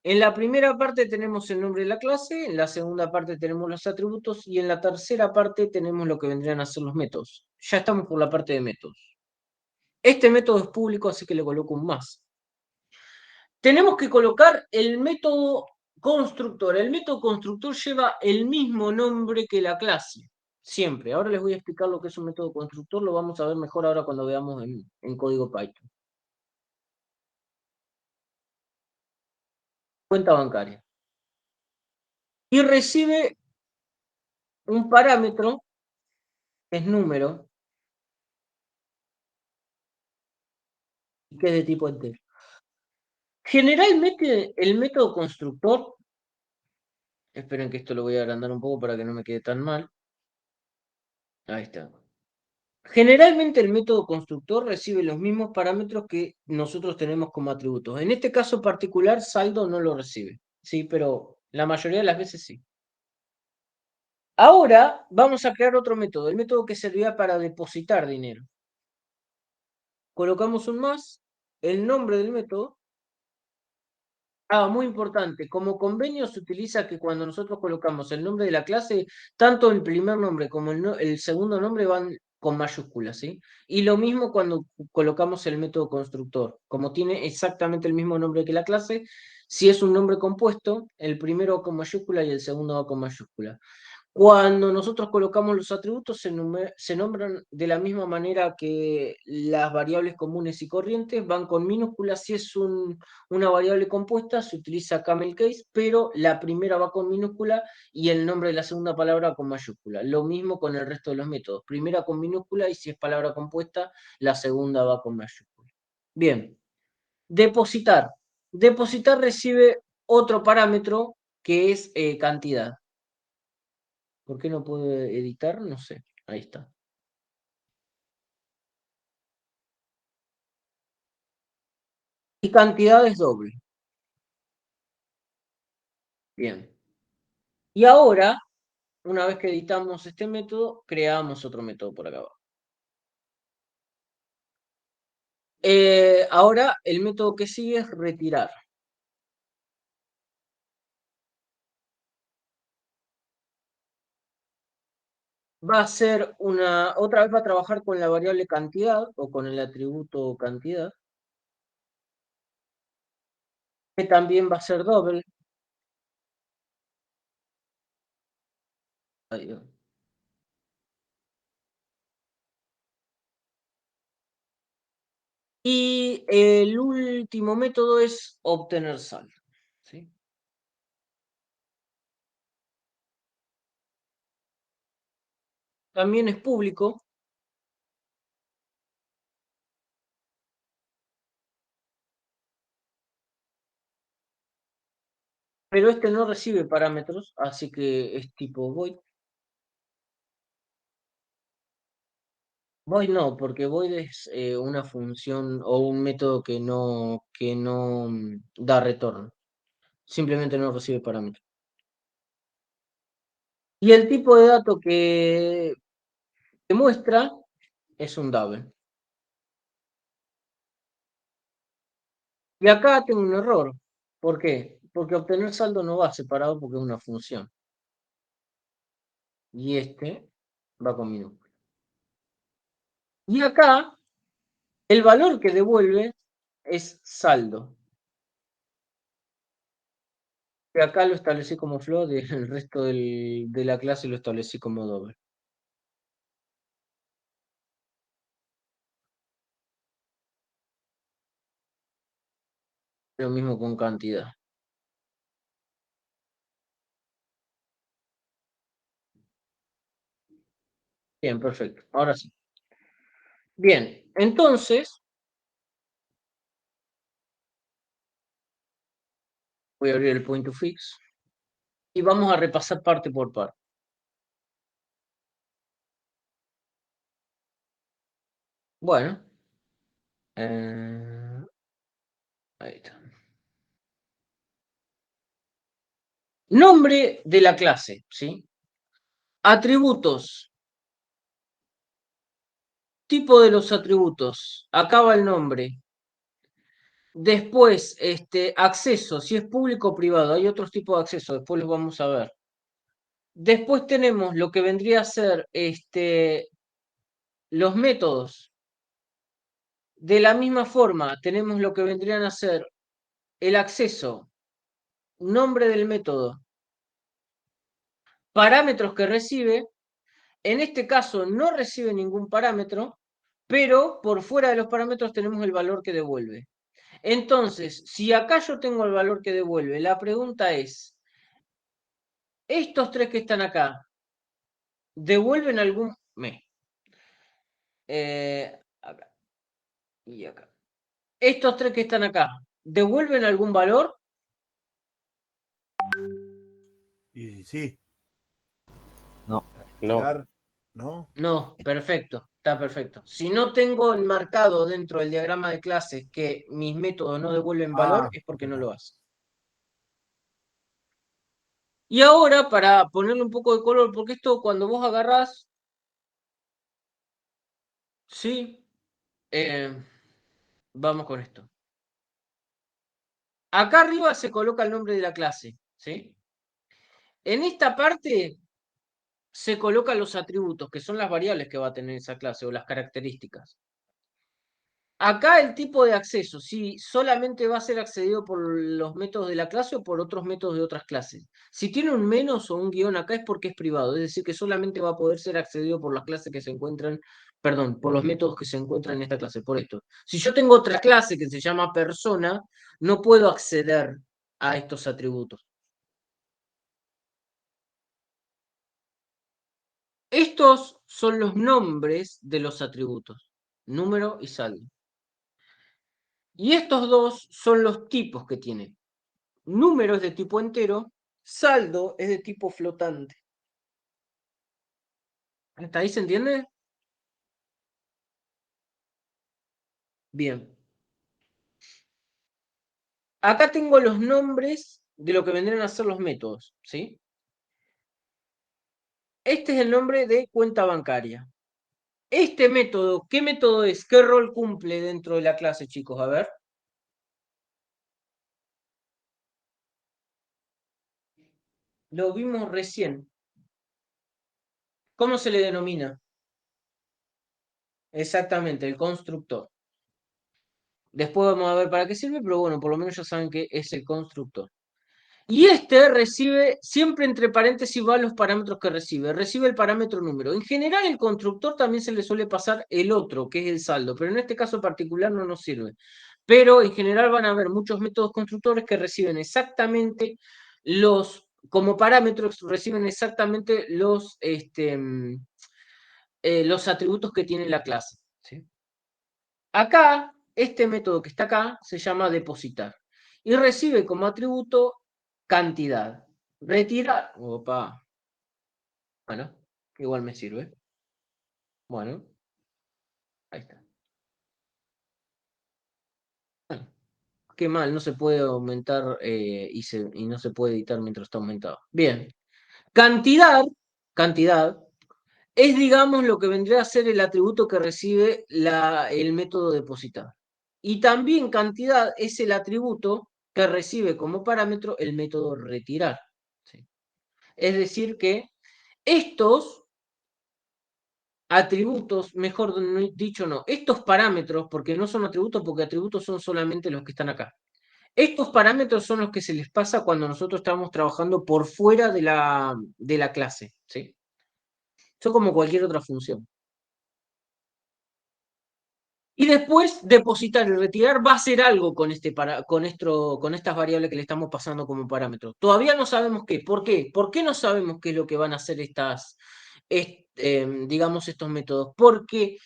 En la primera parte tenemos el nombre de la clase, en la segunda parte tenemos los atributos y en la tercera parte tenemos lo que vendrían a ser los métodos. Ya estamos por la parte de métodos. Este método es público, así que le coloco un más. Tenemos que colocar el método constructor. El método constructor lleva el mismo nombre que la clase. Siempre. Ahora les voy a explicar lo que es un método constructor. Lo vamos a ver mejor ahora cuando veamos en código Python. Cuenta bancaria. Y recibe un parámetro, que es número, que es de tipo entero. Generalmente el método constructor, esperen que esto lo voy a agrandar un poco para que no me quede tan mal. Ahí está. Generalmente el método constructor recibe los mismos parámetros que nosotros tenemos como atributos. En este caso particular, saldo no lo recibe, sí, pero la mayoría de las veces sí. Ahora vamos a crear otro método, el método que servirá para depositar dinero. Colocamos un más, el nombre del método. Ah, muy importante. Como convenio se utiliza que cuando nosotros colocamos el nombre de la clase, tanto el primer nombre como el segundo nombre van con mayúsculas, ¿sí? Y lo mismo cuando colocamos el método constructor. Como tiene exactamente el mismo nombre que la clase, si es un nombre compuesto, el primero va con mayúscula y el segundo va con mayúscula. Cuando nosotros colocamos los atributos, se nombran de la misma manera que las variables comunes y corrientes, van con minúsculas. Si es una variable compuesta, se utiliza camel case, pero la primera va con minúscula y el nombre de la segunda palabra con mayúscula. Lo mismo con el resto de los métodos. Primera con minúscula y si es palabra compuesta, la segunda va con mayúscula. Bien, depositar. Depositar recibe otro parámetro que es cantidad. ¿Por qué no puedo editar? No sé. Ahí está. Y cantidad es doble. Bien. Y ahora, una vez que editamos este método, creamos otro método por acá abajo. Ahora, el método que sigue es retirar. Va a ser otra vez va a trabajar con la variable cantidad o con el atributo cantidad, que también va a ser doble. Ahí va. Y el último método es obtener saldo. ¿Sí? También es público, pero este no recibe parámetros, así que es tipo void. Void no, porque void es una función o un método que no da retorno. Simplemente no recibe parámetros. Y el tipo de dato que muestra es un double. Y acá tengo un error. ¿Por qué? Porque obtener saldo no va separado porque es una función. Y este va con minúscula. Y acá el valor que devuelve es saldo. Que acá lo establecí como float y el resto de la clase lo establecí como doble. Lo mismo con cantidad. Bien, perfecto. Ahora sí. Bien, entonces, voy a abrir el point to fix y vamos a repasar parte por parte. Bueno, ahí está. Nombre de la clase, ¿sí? Atributos. Tipo de los atributos. Acá va el nombre. Después, acceso, si es público o privado. Hay otros tipos de acceso, después los vamos a ver. Después tenemos lo que vendría a ser los métodos. De la misma forma, tenemos lo que vendrían a ser el acceso, nombre del método, parámetros que recibe. En este caso no recibe ningún parámetro, pero por fuera de los parámetros tenemos el valor que devuelve. Entonces, si acá yo tengo el valor que devuelve, la pregunta es, ¿estos tres que están acá devuelven algún... acá y acá. Estos tres que están acá, ¿devuelven algún valor? Y sí, No. ¿no? No, perfecto, está perfecto. Si no tengo enmarcado dentro del diagrama de clases que mis métodos no devuelven valor, es porque no lo hace. Y ahora, para ponerle un poco de color, porque esto cuando vos agarrás, sí, vamos con esto. Acá arriba se coloca el nombre de la clase, ¿sí? En esta parte se colocan los atributos, que son las variables que va a tener esa clase o las características. Acá el tipo de acceso, si solamente va a ser accedido por los métodos de la clase o por otros métodos de otras clases. Si tiene un menos o un guión acá es porque es privado, es decir, que solamente va a poder ser accedido por las clases que se encuentran, perdón, por los métodos que se encuentran en esta clase, por esto. Si yo tengo otra clase que se llama persona, no puedo acceder a estos atributos. Estos son los nombres de los atributos, número y saldo. Y estos dos son los tipos que tienen. Número es de tipo entero, saldo es de tipo flotante. ¿Hasta ahí se entiende? Bien. Acá tengo los nombres de lo que vendrían a ser los métodos, ¿sí? Este es el nombre de cuenta bancaria. Este método, ¿qué método es? ¿Qué rol cumple dentro de la clase, chicos? A ver. Lo vimos recién. ¿Cómo se le denomina? Exactamente, el constructor. Después vamos a ver para qué sirve, pero bueno, por lo menos ya saben que es el constructor. Y este recibe, siempre entre paréntesis va los parámetros que recibe. Recibe el parámetro número. En general, el constructor también se le suele pasar el otro, que es el saldo, pero en este caso particular no nos sirve. Pero en general van a haber muchos métodos constructores que reciben exactamente como parámetros, reciben exactamente los atributos que tiene la clase. ¿Sí? Acá, este método que está acá se llama depositar y recibe como atributo cantidad. Retirar. Opa. Bueno, igual me sirve. Bueno, ahí está. Bueno, qué mal, no se puede aumentar y no se puede editar mientras está aumentado. Bien. Cantidad, cantidad, es digamos lo que vendría a ser el atributo que recibe el método depositar. Y también cantidad es el atributo que recibe como parámetro el método retirar. ¿Sí? Es decir que estos atributos, mejor dicho no, estos parámetros, porque no son atributos, porque atributos son solamente los que están acá. Estos parámetros son los que se les pasa cuando nosotros estamos trabajando por fuera de la clase. ¿Sí? Son como cualquier otra función. Y después depositar y retirar va a hacer algo con estas variables que le estamos pasando como parámetros. Todavía no sabemos qué. ¿Por qué? ¿Por qué no sabemos qué es lo que van a hacer digamos, estos métodos, porque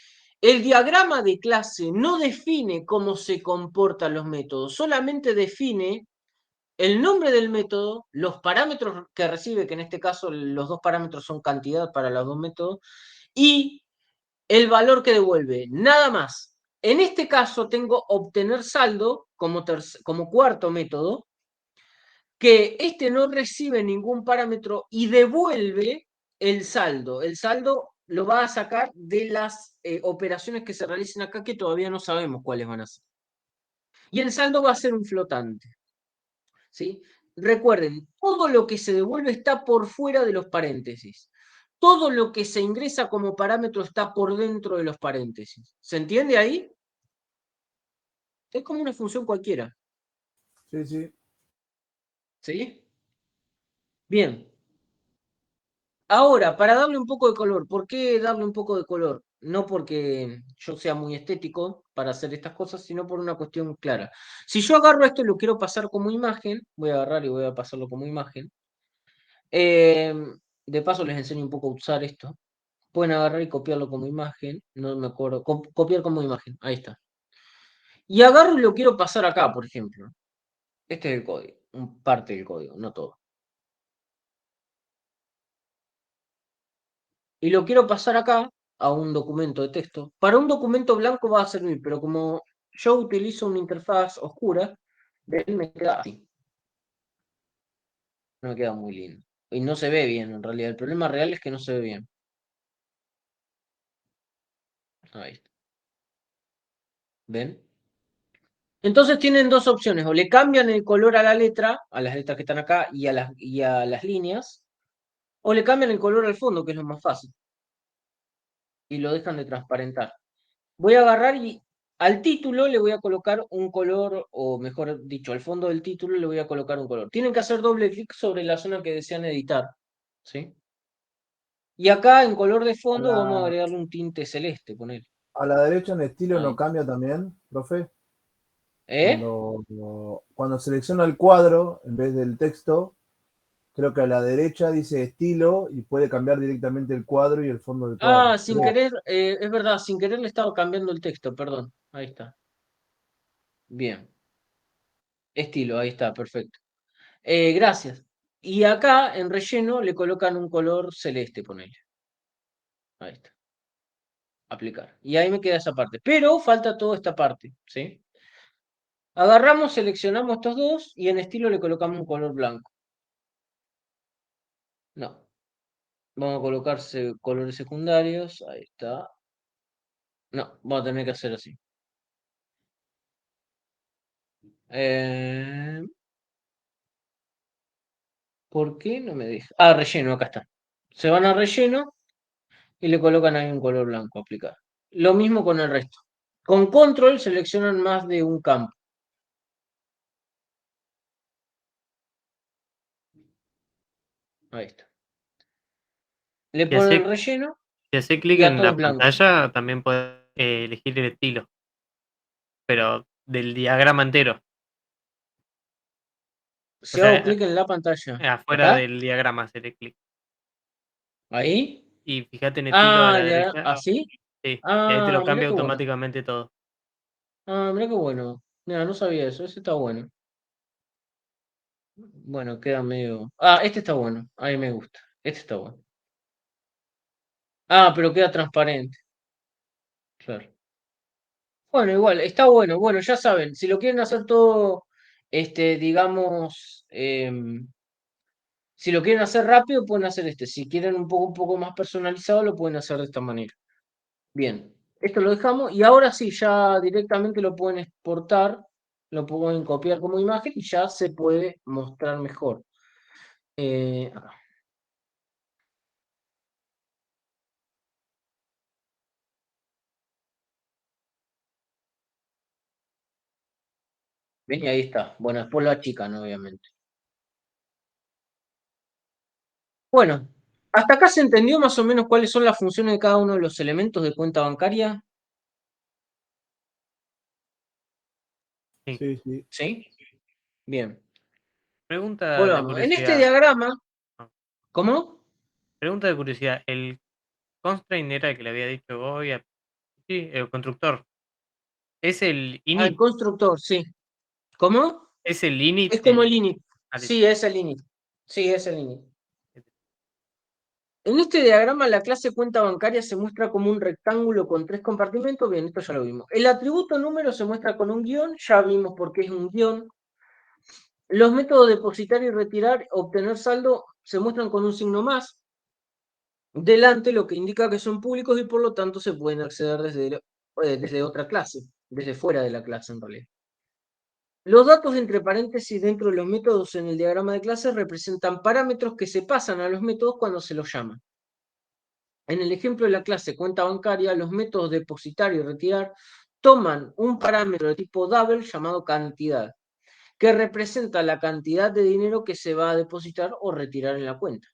el diagrama de clase no define cómo se comportan los métodos, solamente define el nombre del método, los parámetros que recibe, que en este caso los dos parámetros son cantidad para los dos métodos, y el valor que devuelve, nada más. En este caso tengo obtener saldo como cuarto método, que este no recibe ningún parámetro y devuelve el saldo. El saldo lo va a sacar de las operaciones que se realicen acá, que todavía no sabemos cuáles van a ser. Y el saldo va a ser un flotante. ¿Sí? Recuerden, todo lo que se devuelve está por fuera de los paréntesis. Todo lo que se ingresa como parámetro está por dentro de los paréntesis. ¿Se entiende ahí? Es como una función cualquiera. Sí, sí. ¿Sí? Bien. Ahora, para darle un poco de color, ¿por qué darle un poco de color? No porque yo sea muy estético para hacer estas cosas, sino por una cuestión clara. Si yo agarro esto y lo quiero pasar como imagen, voy a agarrar y voy a pasarlo como imagen. De paso les enseño un poco a usar esto. Pueden agarrar y copiarlo como imagen. No me acuerdo. Copiar como imagen. Ahí está. Y agarro y lo quiero pasar acá, por ejemplo. Este es el código. Parte del código, no todo. Y lo quiero pasar acá a un documento de texto. Para un documento blanco va a servir, pero como yo utilizo una interfaz oscura, de él me queda así. No me queda muy lindo. Y no se ve bien, en realidad. El problema real es que no se ve bien. Ahí está. ¿Ven? Entonces tienen dos opciones, o le cambian el color a la letra, a las letras que están acá y a las líneas, o le cambian el color al fondo, que es lo más fácil, y lo dejan de transparentar. Voy a agarrar y al título le voy a colocar un color, o mejor dicho, al fondo del título le voy a colocar un color. Tienen que hacer doble clic sobre la zona que desean editar, ¿sí? Y acá en color de A fondo vamos a la, agregarle un tinte celeste, poner. a la derecha en estilo Ahí. no cambia también, profe. ¿Eh? Cuando selecciona el cuadro en vez del texto, creo que a la derecha dice estilo y puede cambiar directamente el cuadro y el fondo del cuadro. Ah, sin querer, es verdad, sin querer le estaba cambiando el texto, perdón. Ahí está. Bien. Estilo, ahí está, perfecto. Gracias. Y acá en relleno le colocan un color celeste, ponele. Ahí está. Aplicar. Y ahí me queda esa parte. Pero falta toda esta parte, ¿sí? Agarramos, seleccionamos estos dos y en estilo le colocamos un color blanco. No. Vamos a colocarse colores secundarios. Ahí está. No, vamos a tener que hacer así. Eh, ¿Por qué no me deja? Ah, relleno, acá está. Se van a relleno y le colocan ahí un color blanco, aplicar. Lo mismo con el resto. Con control seleccionan más de un campo. Ahí está. Le Si ponen hace, relleno si hace clic y a en todo la es blanco. pantalla, también puedes elegir el estilo, pero del diagrama entero. O Si hago sea, clic en la pantalla, afuera acá, del diagrama hacer clic. ahí. Y fíjate en estilo a Ah, la derecha. así. Sí, y ahí te Ah, lo mira cambia qué bueno. automáticamente todo. Ah, mira qué bueno. Mira, no sabía eso. Ese está bueno. Bueno, queda medio. Ah, este está bueno. Ahí me gusta. Este está bueno. Ah, pero queda transparente. Claro. Bueno, igual, está bueno. Bueno, ya saben, si lo quieren hacer todo, digamos, si lo quieren hacer rápido, pueden hacer este. Si quieren un poco más personalizado, lo pueden hacer de esta manera. Bien, esto lo dejamos y ahora sí, ya directamente lo pueden exportar, lo pueden copiar como imagen y ya se puede mostrar mejor. Acá. Ven, y ahí está. Bueno, después lo achican, obviamente. Bueno, hasta acá se entendió más o menos cuáles son las funciones de cada uno de los elementos de cuenta bancaria. Sí. Sí, sí. ¿Sí? Bien. Pregunta de Volvamos. En este curiosidad. diagrama, No, ¿cómo? pregunta de curiosidad. ¿El constraint era el que le había dicho hoy. Sí, el constructor. Es el Ah, el init. constructor, sí. ¿Cómo? Es el init Es como el del. init. Ah, listo. Sí, es el init. Sí, es el init. En este diagrama, la clase cuenta bancaria se muestra como un rectángulo con 3 compartimentos. Bien, esto ya lo vimos. El atributo número se muestra con un guión. Ya vimos por qué es un guión. Los métodos depositar y retirar, obtener saldo, se muestran con un signo más delante, lo que indica que son públicos y por lo tanto se pueden acceder desde otra clase, desde fuera de la clase en realidad. Los datos entre paréntesis dentro de los métodos en el diagrama de clases representan parámetros que se pasan a los métodos cuando se los llama. En el ejemplo de la clase cuenta bancaria, los métodos depositar y retirar toman un parámetro de tipo double llamado cantidad, que representa la cantidad de dinero que se va a depositar o retirar en la cuenta.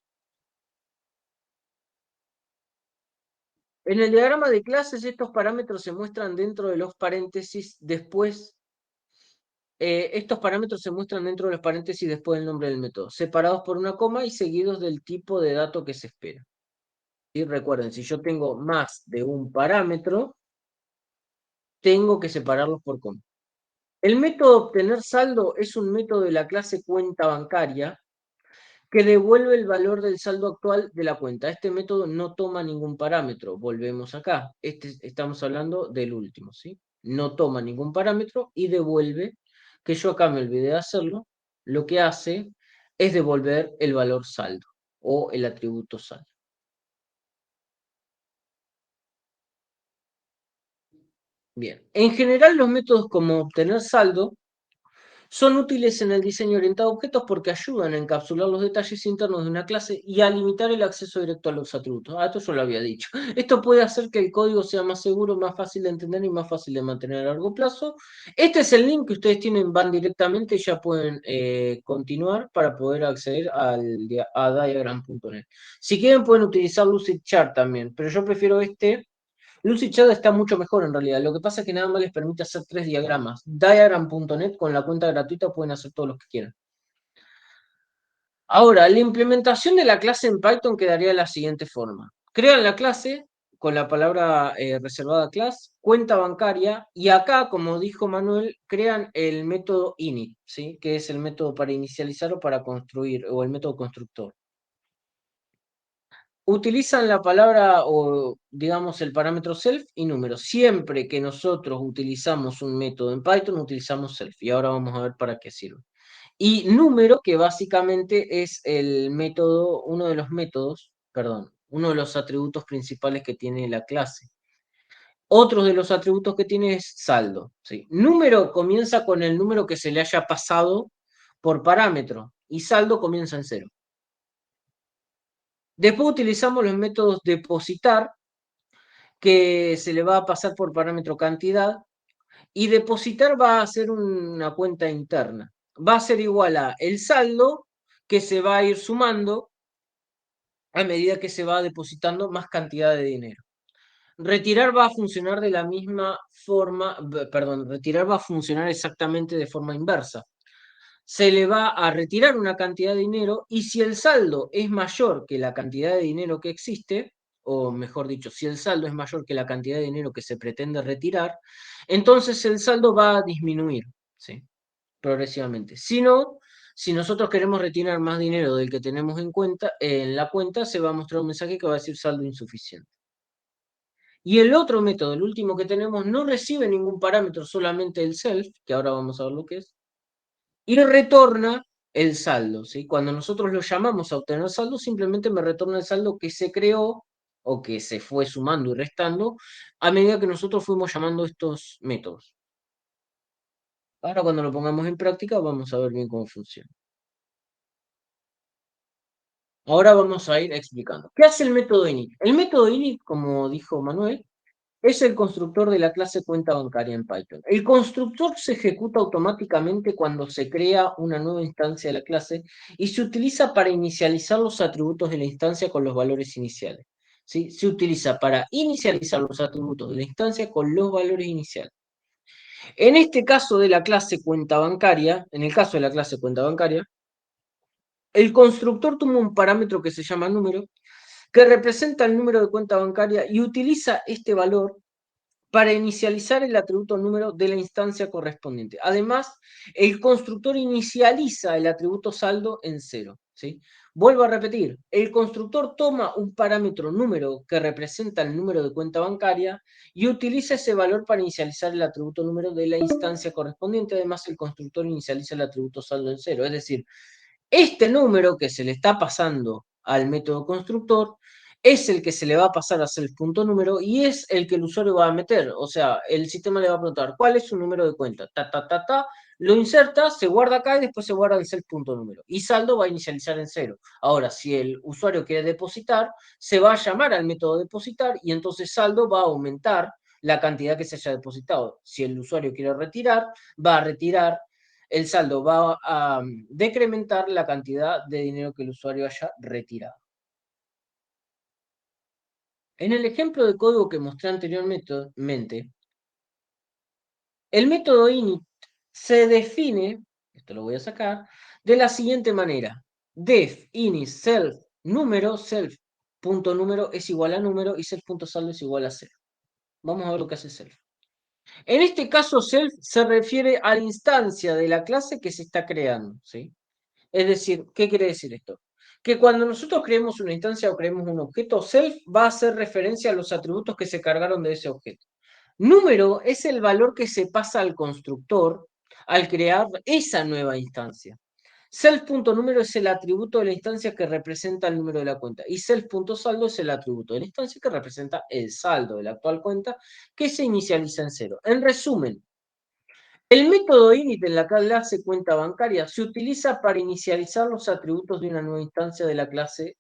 En el diagrama de clases, estos parámetros se muestran dentro de los paréntesis después. Estos parámetros se muestran dentro de los paréntesis después del nombre del método, separados por una coma y seguidos del tipo de dato que se espera. Y recuerden, si yo tengo más de un parámetro, tengo que separarlos por coma. El método obtener saldo es un método de la clase cuenta bancaria que devuelve el valor del saldo actual de la cuenta. Este método no toma ningún parámetro. Volvemos acá. Estamos hablando del último, ¿sí? No toma ningún parámetro y devuelve, que yo acá me olvidé de hacerlo, lo que hace es devolver el valor saldo o el atributo saldo. Bien, en general los métodos como obtener saldo son útiles en el diseño orientado a objetos porque ayudan a encapsular los detalles internos de una clase y a limitar el acceso directo a los atributos. Ah, esto yo lo había dicho. Esto puede hacer que el código sea más seguro, más fácil de entender y más fácil de mantener a largo plazo. Este es el link que ustedes tienen, van directamente y ya pueden continuar para poder acceder a diagram.net. Si quieren pueden utilizar Lucidchart también, pero yo prefiero este. Lucidchart está mucho mejor en realidad. Lo que pasa es que nada más les permite hacer 3 diagramas. Diagram.net con la cuenta gratuita pueden hacer todos los que quieran. Ahora, la implementación de la clase en Python quedaría de la siguiente forma. Crean la clase con la palabra reservada class, cuenta bancaria, y acá, como dijo Manuel, crean el método init, ¿sí? Que es el método para inicializar o para construir, o el método constructor. Utilizan la palabra o, digamos, el parámetro self y número. Siempre que nosotros utilizamos un método en Python, utilizamos self. Y ahora vamos a ver para qué sirve. Y número, que básicamente es el método, uno de los métodos, perdón, uno de los atributos principales que tiene la clase. Otro de los atributos que tiene es saldo. ¿Sí? Número comienza con el número que se le haya pasado por parámetro. Y saldo comienza en 0. Después utilizamos los métodos depositar, que se le va a pasar por parámetro cantidad, y depositar va a ser una cuenta interna. Va a ser igual a el saldo que se va a ir sumando a medida que se va depositando más cantidad de dinero. Retirar va a funcionar de la misma forma, perdón, retirar va a funcionar exactamente de forma inversa. Se le va a retirar una cantidad de dinero y si el saldo es mayor que la cantidad de dinero que existe, o mejor dicho, si el saldo es mayor que la cantidad de dinero que se pretende retirar, entonces el saldo va a disminuir, ¿sí? Progresivamente. Si no, si nosotros queremos retirar más dinero del que tenemos en la cuenta, se va a mostrar un mensaje que va a decir saldo insuficiente. Y el otro método, el último que tenemos, no recibe ningún parámetro, solamente el self, que ahora vamos a ver lo que es, y retorna el saldo, ¿sí? Cuando nosotros lo llamamos a obtener saldo, simplemente me retorna el saldo que se creó o que se fue sumando y restando a medida que nosotros fuimos llamando estos métodos. Ahora cuando lo pongamos en práctica vamos a ver bien cómo funciona. Ahora vamos a ir explicando. ¿Qué hace el método init? El método init, como dijo Manuel, es el constructor de la clase cuenta bancaria en Python. El constructor se ejecuta automáticamente cuando se crea una nueva instancia de la clase y se utiliza para inicializar los atributos de la instancia con los valores iniciales. ¿Sí? Se utiliza para inicializar los atributos de la instancia con los valores iniciales. En este caso de la clase cuenta bancaria, en el caso de la clase cuenta bancaria, el constructor toma un parámetro que se llama número que representa el número de cuenta bancaria y utiliza este valor para inicializar el atributo número de la instancia correspondiente. Además, el constructor inicializa el atributo saldo en 0. ¿Sí? Vuelvo a repetir, el constructor toma un parámetro número que representa el número de cuenta bancaria y utiliza ese valor para inicializar el atributo número de la instancia correspondiente. Además, el constructor inicializa el atributo saldo en 0. Es decir, este número que se le está pasando al método constructor es el que se le va a pasar a self.número y es el que el usuario va a meter. O sea, el sistema le va a preguntar cuál es su número de cuenta. Lo inserta, se guarda acá y después se guarda en self.número. Y saldo va a inicializar en 0. Ahora, si el usuario quiere depositar, se va a llamar al método depositar y entonces saldo va a aumentar la cantidad que se haya depositado. Si el usuario quiere retirar, va a retirar, el saldo va a decrementar la cantidad de dinero que el usuario haya retirado. En el ejemplo de código que mostré anteriormente, el método init se define, esto lo voy a sacar, de la siguiente manera. Def init self número, self.número es igual a número y self.saldo es igual a 0. Vamos a ver lo que hace self. En este caso, self se refiere a la instancia de la clase que se está creando, ¿sí? Es decir, ¿qué quiere decir esto? Que cuando nosotros creemos una instancia o creemos un objeto, self va a hacer referencia a los atributos que se cargaron de ese objeto. Número es el valor que se pasa al constructor al crear esa nueva instancia. Self.número es el atributo de la instancia que representa el número de la cuenta. Y self.saldo es el atributo de la instancia que representa el saldo de la actual cuenta que se inicializa en 0. En resumen, el método init en la clase cuenta bancaria se utiliza para inicializar los atributos de una nueva instancia de la clase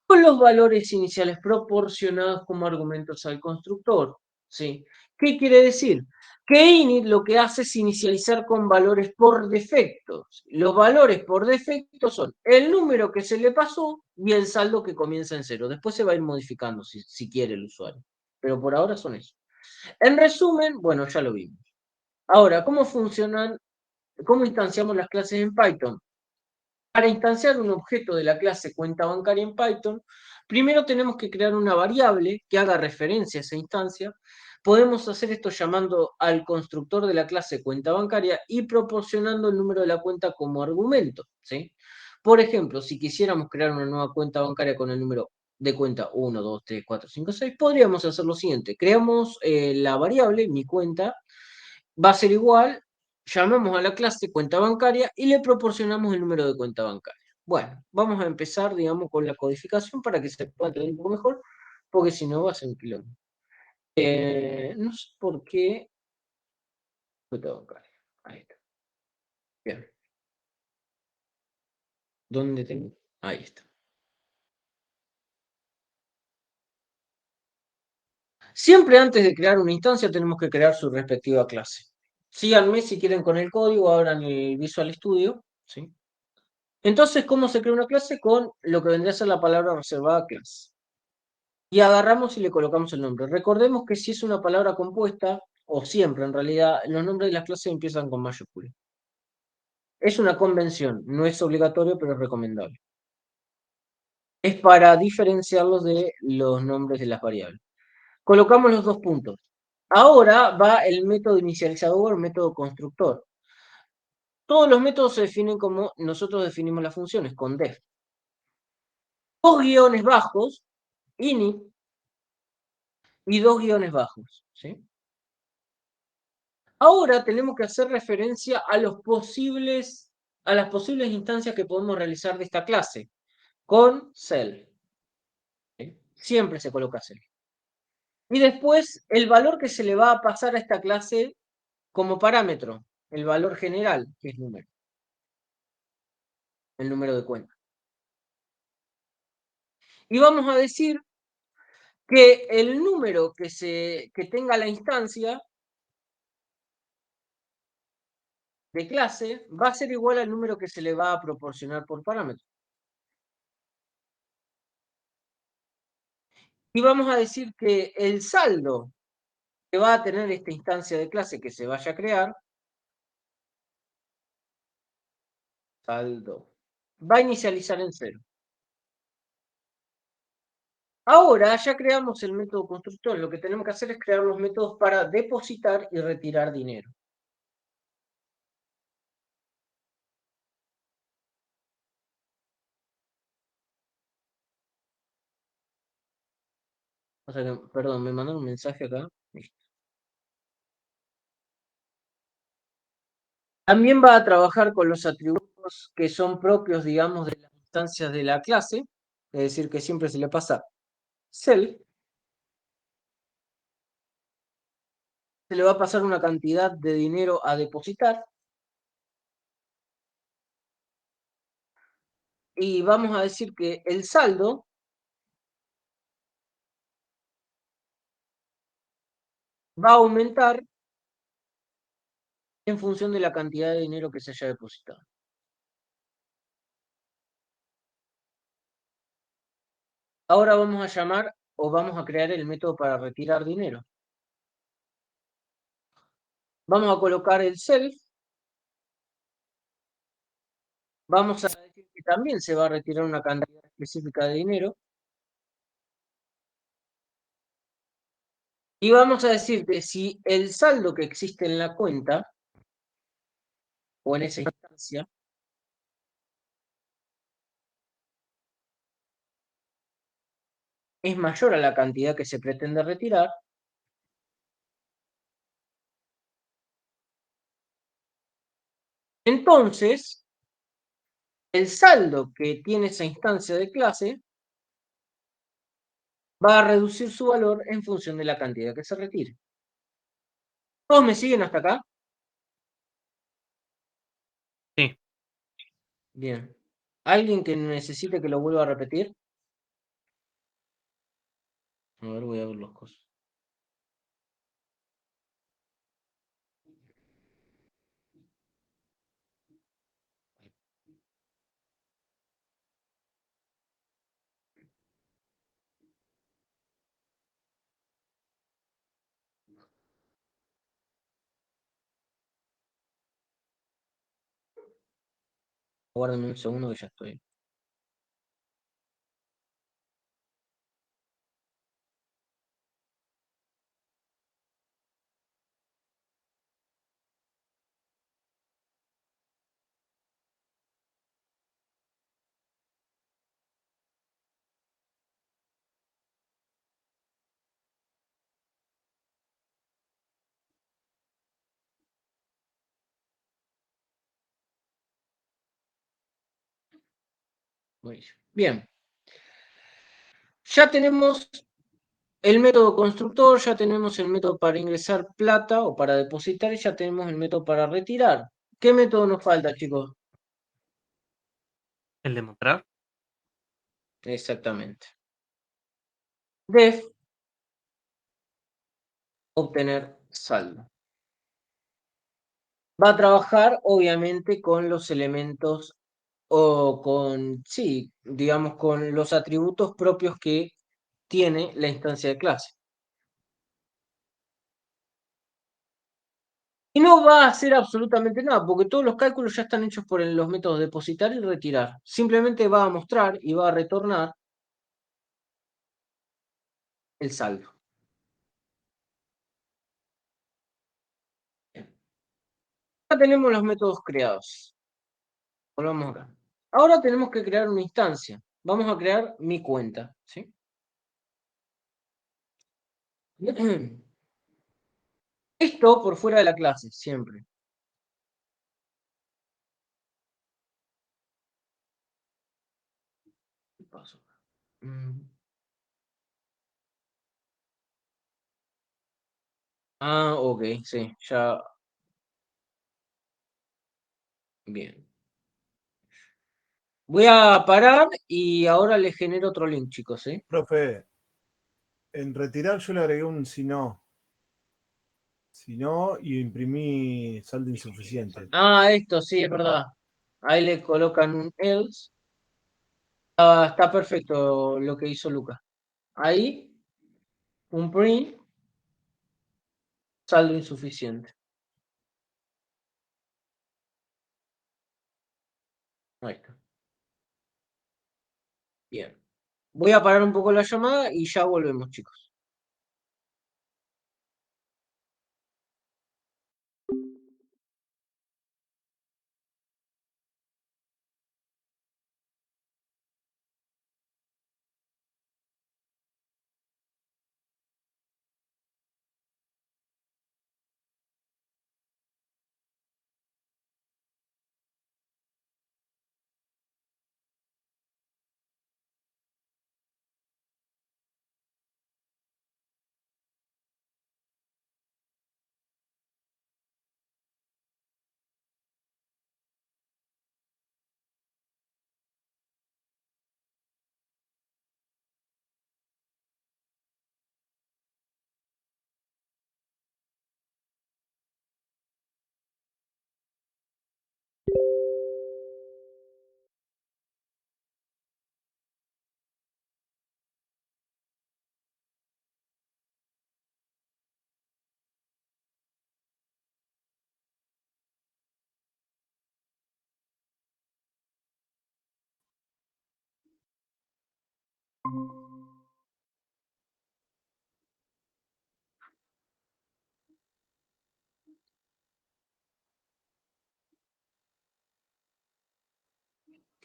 con los valores iniciales proporcionados como argumentos al constructor. ¿Sí? ¿Qué quiere decir? Que init lo que hace es inicializar con valores por defecto. Los valores por defecto son el número que se le pasó y el saldo que comienza en 0. Después se va a ir modificando si quiere el usuario. Pero por ahora son eso. En resumen, bueno, ya lo vimos. Ahora, ¿cómo funcionan, cómo instanciamos las clases en Python? Para instanciar un objeto de la clase cuenta bancaria en Python, primero tenemos que crear una variable que haga referencia a esa instancia. Podemos hacer esto llamando al constructor de la clase cuenta bancaria y proporcionando el número de la cuenta como argumento, ¿sí? Por ejemplo, si quisiéramos crear una nueva cuenta bancaria con el número de cuenta 1, 2, 3, 4, 5, 6, podríamos hacer lo siguiente. Creamos la variable, mi cuenta, va a ser igual, llamamos a la clase cuenta bancaria y le proporcionamos el número de cuenta bancaria. Bueno, vamos a empezar, digamos, con la codificación para que se pueda entender un poco mejor, porque si no va a ser un quilombo. No sé por qué cuenta bancaria. Ahí está. Bien. ¿Dónde tengo? Ahí está. Siempre antes de crear una instancia tenemos que crear su respectiva clase. Síganme si quieren con el código, abran el Visual Studio, ¿sí? Entonces, ¿cómo se crea una clase? Con lo que vendría a ser la palabra reservada clase. Y agarramos y le colocamos el nombre. Recordemos que si es una palabra compuesta, o siempre en realidad, los nombres de las clases empiezan con mayúscula. Es una convención, no es obligatorio, pero es recomendable. Es para diferenciarlos de los nombres de las variables. Colocamos los dos puntos. Ahora va el método inicializador o método constructor. Todos los métodos se definen como nosotros definimos las funciones, con def. Dos guiones bajos, init, y dos guiones bajos. ¿Sí? Ahora tenemos que hacer referencia a las posibles instancias que podemos realizar de esta clase con self. ¿Sí? Siempre se coloca self. Y después el valor que se le va a pasar a esta clase como parámetro, el valor general, que es número, el número de cuenta. Y vamos a decir que el número que tenga la instancia de clase va a ser igual al número que se le va a proporcionar por parámetro. Y vamos a decir que el saldo que va a tener esta instancia de clase que se vaya a crear, saldo, va a inicializar en 0. Ahora ya creamos el método constructor. Lo que tenemos que hacer es crear los métodos para depositar y retirar dinero. O sea que, perdón, me mandaron un mensaje acá. Listo. También va a trabajar con los atributos que son propios, digamos, de las instancias de la clase. Es decir, que siempre se le pasa self. Se le va a pasar una cantidad de dinero a depositar. Y vamos a decir que el saldo va a aumentar en función de la cantidad de dinero que se haya depositado. Ahora vamos a llamar o vamos a crear el método para retirar dinero. Vamos a colocar el self. Vamos a decir que también se va a retirar una cantidad específica de dinero. Y vamos a decir que si el saldo que existe en la cuenta o en esa instancia es mayor a la cantidad que se pretende retirar, entonces el saldo que tiene esa instancia de clase va a reducir su valor en función de la cantidad que se retire. ¿Todos me siguen hasta acá? Sí. Bien. ¿Alguien que necesite que lo vuelva a repetir? A ver, voy a ver los cosas. Guárdenme un segundo que ya estoy. Buenísimo. Bien. Ya tenemos el método constructor, ya tenemos el método para ingresar plata o para depositar y ya tenemos el método para retirar. ¿Qué método nos falta, chicos? El demostrar. Exactamente. Def, obtener saldo. Va a trabajar, obviamente, con los elementos o con, sí, digamos, con los atributos propios que tiene la instancia de clase. Y no va a hacer absolutamente nada, porque todos los cálculos ya están hechos por los métodos depositar y retirar. Simplemente va a mostrar y va a retornar el saldo. Ya tenemos los métodos creados. Volvamos acá. Ahora tenemos que crear una instancia. Vamos a crear mi cuenta, ¿sí? Esto por fuera de la clase, siempre. ¿Qué pasó? Ah, ok, sí, ya. Bien. Voy a parar y ahora les genero otro link, chicos, ¿sí? Profe, en retirar yo le agregué un si no. Si no, y imprimí saldo insuficiente. Ah, esto sí, es verdad. Ahí le colocan un else. Ah, está perfecto lo que hizo Lucas. Ahí, un print, saldo insuficiente. Ahí está. Bien. Voy a parar un poco la llamada y ya volvemos, chicos.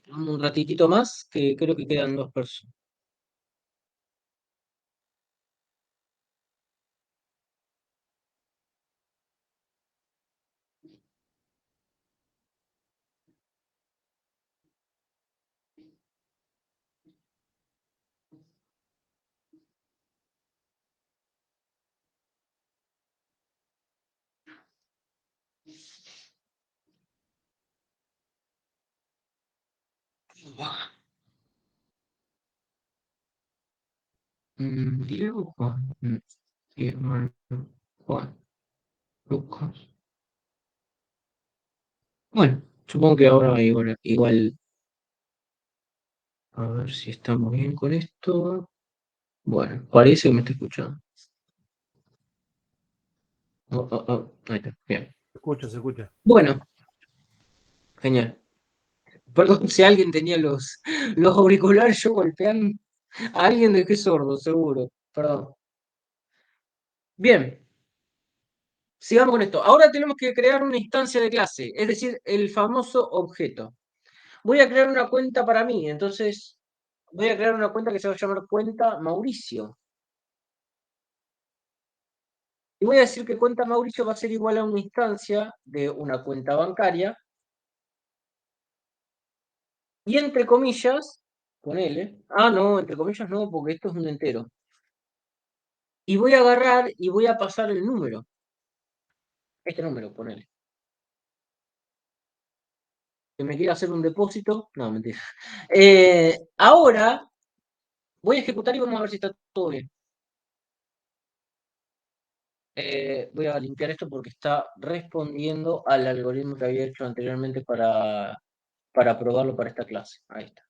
Un ratitito más, que creo que quedan 2 personas. Diego, Juan, Diego, Juan, Lucas. Bueno, supongo que ahora igual, a ver si estamos bien con esto. Bueno, parece que me está escuchando. Oh, oh, oh, ahí está, bien. Se escucha, se escucha. Bueno, genial. Perdón si alguien tenía los auriculares yo golpeando. A alguien dejé sordo, seguro. Perdón. Bien, sigamos con esto. Ahora tenemos que crear una instancia de clase, es decir, el famoso objeto. Voy a crear una cuenta para mí, entonces voy a crear una cuenta que se va a llamar cuenta Mauricio. Y voy a decir que cuenta Mauricio va a ser igual a una instancia de una cuenta bancaria. Y entre comillas, ponele. Ah, no, entre comillas no, porque esto es un entero. Y voy a agarrar y voy a pasar el número. Este número, ponele. Que me quiera hacer un depósito. No, mentira. Ahora voy a ejecutar y vamos a ver si está todo bien. Voy a limpiar esto porque está respondiendo al algoritmo que había hecho anteriormente para probarlo para esta clase. Ahí está.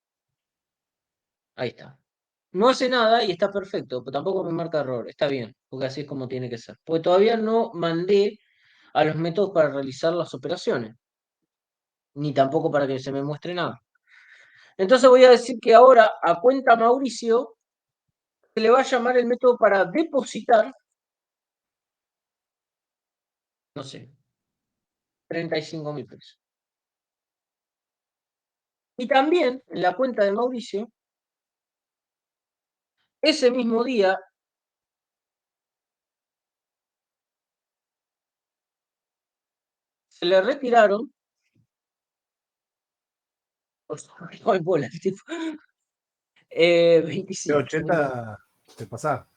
Ahí está. No hace nada y está perfecto, pero tampoco me marca error. Está bien, porque así es como tiene que ser. Porque todavía no mandé a los métodos para realizar las operaciones, ni tampoco para que se me muestre nada. Entonces voy a decir que ahora a cuenta Mauricio se le va a llamar el método para depositar, no sé, 35.000 pesos. Y también en la cuenta de Mauricio, ese mismo día se le retiraron, ay, bola, tipo, 25. 80 te pasás.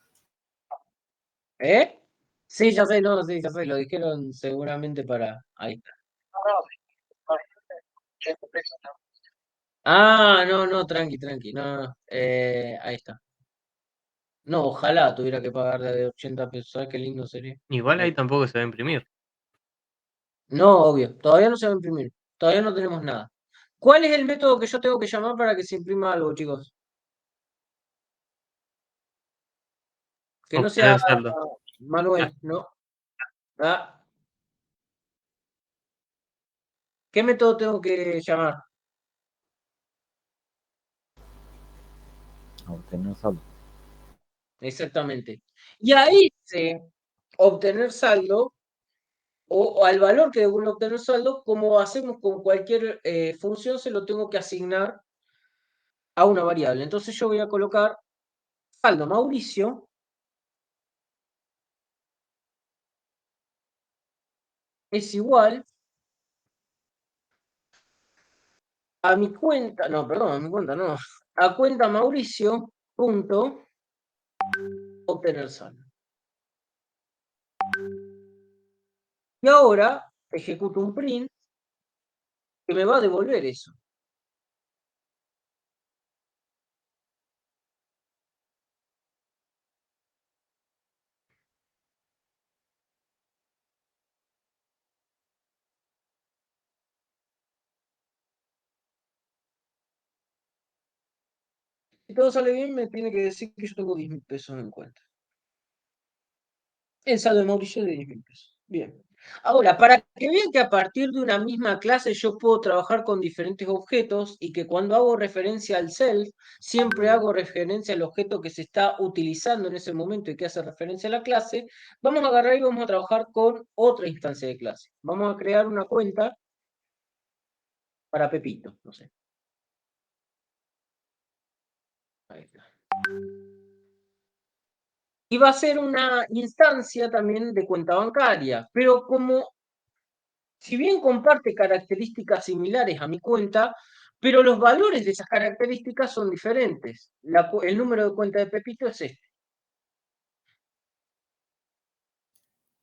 ¿Eh? Sí, ya sé, no, sí, ya sé, lo dijeron seguramente para. Ahí está. Ah, no, no, tranqui, tranqui, no, no, no, ahí está. No, ojalá tuviera que pagar de 80 pesos, ¿sabes qué lindo sería? Igual Ahí ahí está. tampoco se va a imprimir. No, obvio, todavía no se va a imprimir, todavía no tenemos nada. ¿Cuál es el método que yo tengo que llamar para que se imprima algo, chicos? Que no sea Obtener saldo. Manuel, ¿no? Ah, ¿qué método tengo que llamar? obtener saldo. Exactamente. Y a ese obtener saldo, o al valor que devuelve obtener saldo, como hacemos con cualquier función, se lo tengo que asignar a una variable. Entonces yo voy a colocar saldo Mauricio es igual a mi cuenta, no, perdón, a mi cuenta no, a cuenta Mauricio punto obtener saldo. Y ahora ejecuto un print que me va a devolver eso. Si todo sale bien, me tiene que decir que yo tengo 10.000 pesos en cuenta. El saldo de Mauricio de 10.000 pesos. Bien. Ahora, para que vean que a partir de una misma clase yo puedo trabajar con diferentes objetos y que cuando hago referencia al self, siempre hago referencia al objeto que se está utilizando en ese momento y que hace referencia a la clase, vamos a agarrar y vamos a trabajar con otra instancia de clase. Vamos a crear una cuenta para Pepito, no sé. Ahí está. Y va a ser una instancia también de cuenta bancaria, pero como si bien comparte características similares a mi cuenta, pero los valores de esas características son diferentes. El número de cuenta de Pepito es este.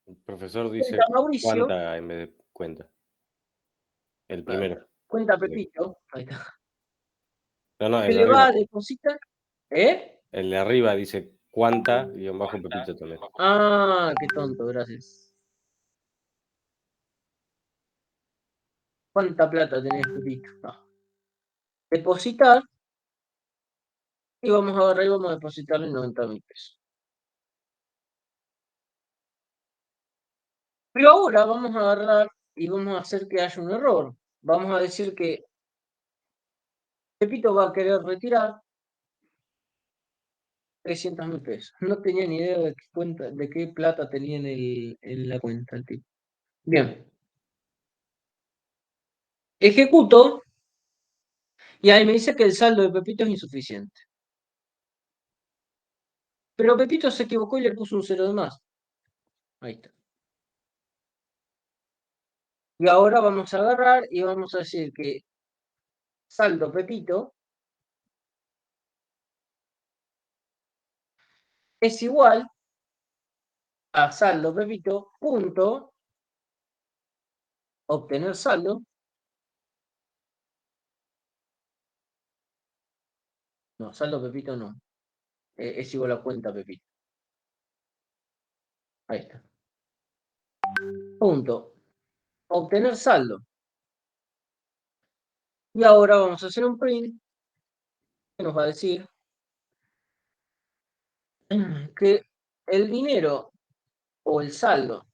El profesor dice Cuenta Mauricio, cuánta en vez de cuenta. El primero. cuenta Pepito, ahí está. No, no, Se el de le va arriba. a depositar, ¿eh? El de arriba dice cuánta, guión bajo Pepito también. Ah, qué tonto, gracias. ¿Cuánta plata tenés, Pepito? No. Depositar, y vamos a agarrar y vamos a depositarle 90.000 pesos. Pero ahora vamos a agarrar y vamos a hacer que haya un error. Vamos a decir que Pepito va a querer retirar 300.000 pesos. No tenía ni idea de qué cuenta, de qué plata tenía en la cuenta el tipo. Bien. Ejecuto y ahí me dice que el saldo de Pepito es insuficiente. Pero Pepito se equivocó y le puso un 0 de más. Ahí está. Y ahora vamos a agarrar y vamos a decir que saldo Pepito es igual a saldo Pepito punto obtener saldo. No, saldo Pepito no. Es igual a cuenta Pepito. Ahí está. Punto. Obtener saldo. Y ahora vamos a hacer un print que nos va a decir que el dinero o el saldo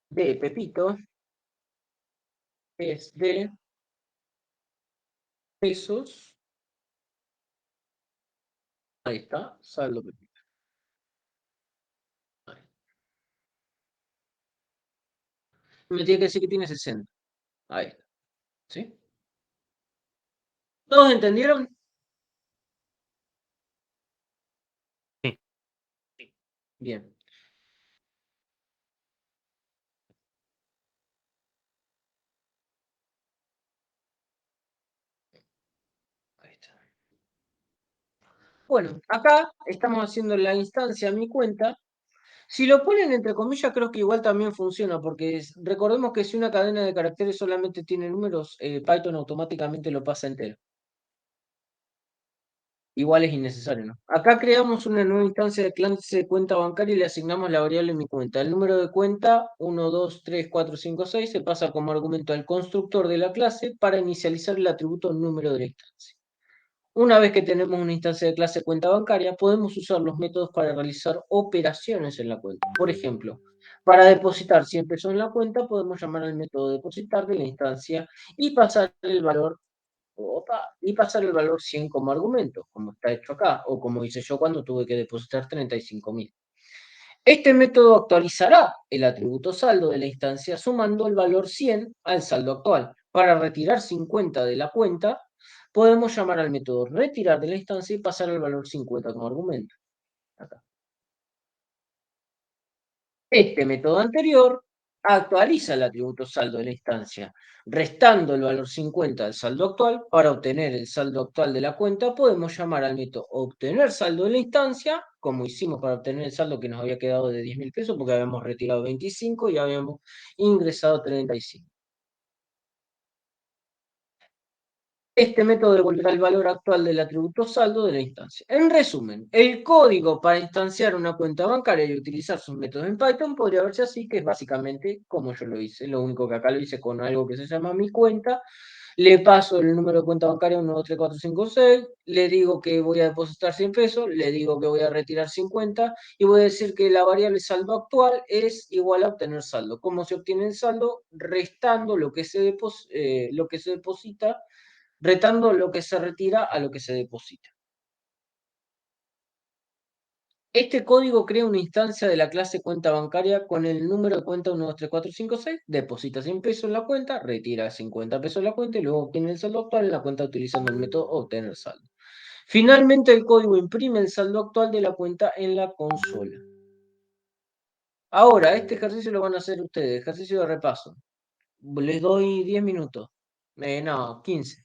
de Pepito es de pesos. Ahí está, saldo Pepito. Ahí. Me tiene que decir que tiene 60. Ahí está. ¿Sí? ¿Todos entendieron? Sí. Bien. Ahí está. Bueno, acá estamos haciendo la instancia a mi cuenta. Si lo ponen entre comillas, creo que igual también funciona, porque recordemos que si una cadena de caracteres solamente tiene números, Python automáticamente lo pasa entero. Igual es innecesario, ¿no? Acá creamos una nueva instancia de clase de cuenta bancaria y le asignamos la variable mi cuenta. El número de cuenta 1, 2, 3, 4, 5, 6 se pasa como argumento al constructor de la clase para inicializar el atributo número de la instancia. Una vez que tenemos una instancia de clase cuenta bancaria, podemos usar los métodos para realizar operaciones en la cuenta. Por ejemplo, para depositar 100 pesos en la cuenta, podemos llamar al método depositar de la instancia y pasar el valor y pasar el valor 100 como argumento, como está hecho acá, o como hice yo cuando tuve que depositar 35.000. Este método actualizará el atributo saldo de la instancia sumando el valor 100 al saldo actual. Para retirar 50 de la cuenta, podemos llamar al método retirar de la instancia y pasar el valor 50 como argumento. Acá. Este método anterior actualiza el atributo saldo de la instancia, restando el valor 50 del saldo actual. Para obtener el saldo actual de la cuenta, podemos llamar al método obtener saldo de la instancia, como hicimos para obtener el saldo que nos había quedado de 10.000 pesos, porque habíamos retirado 25 y habíamos ingresado 35. Este método devolverá el valor actual del atributo saldo de la instancia. En resumen, el código para instanciar una cuenta bancaria y utilizar sus métodos en Python podría verse así, que es básicamente como yo lo hice. Lo único que acá lo hice con algo que se llama mi cuenta. Le paso el número de cuenta bancaria 1234556, le digo que voy a depositar 100 pesos, le digo que voy a retirar 50 y voy a decir que la variable saldo actual es igual a obtener saldo. ¿Cómo se obtiene el saldo? Restando lo que se deposita, retando lo que se retira a lo que se deposita. Este código crea una instancia de la clase cuenta bancaria con el número de cuenta 1234556, deposita 100 pesos en la cuenta, retira 50 pesos en la cuenta y luego obtiene el saldo actual en la cuenta utilizando el método obtener saldo. Finalmente, el código imprime el saldo actual de la cuenta en la consola. Ahora, este ejercicio lo van a hacer ustedes, ejercicio de repaso. Les doy 10 minutos. No, 15.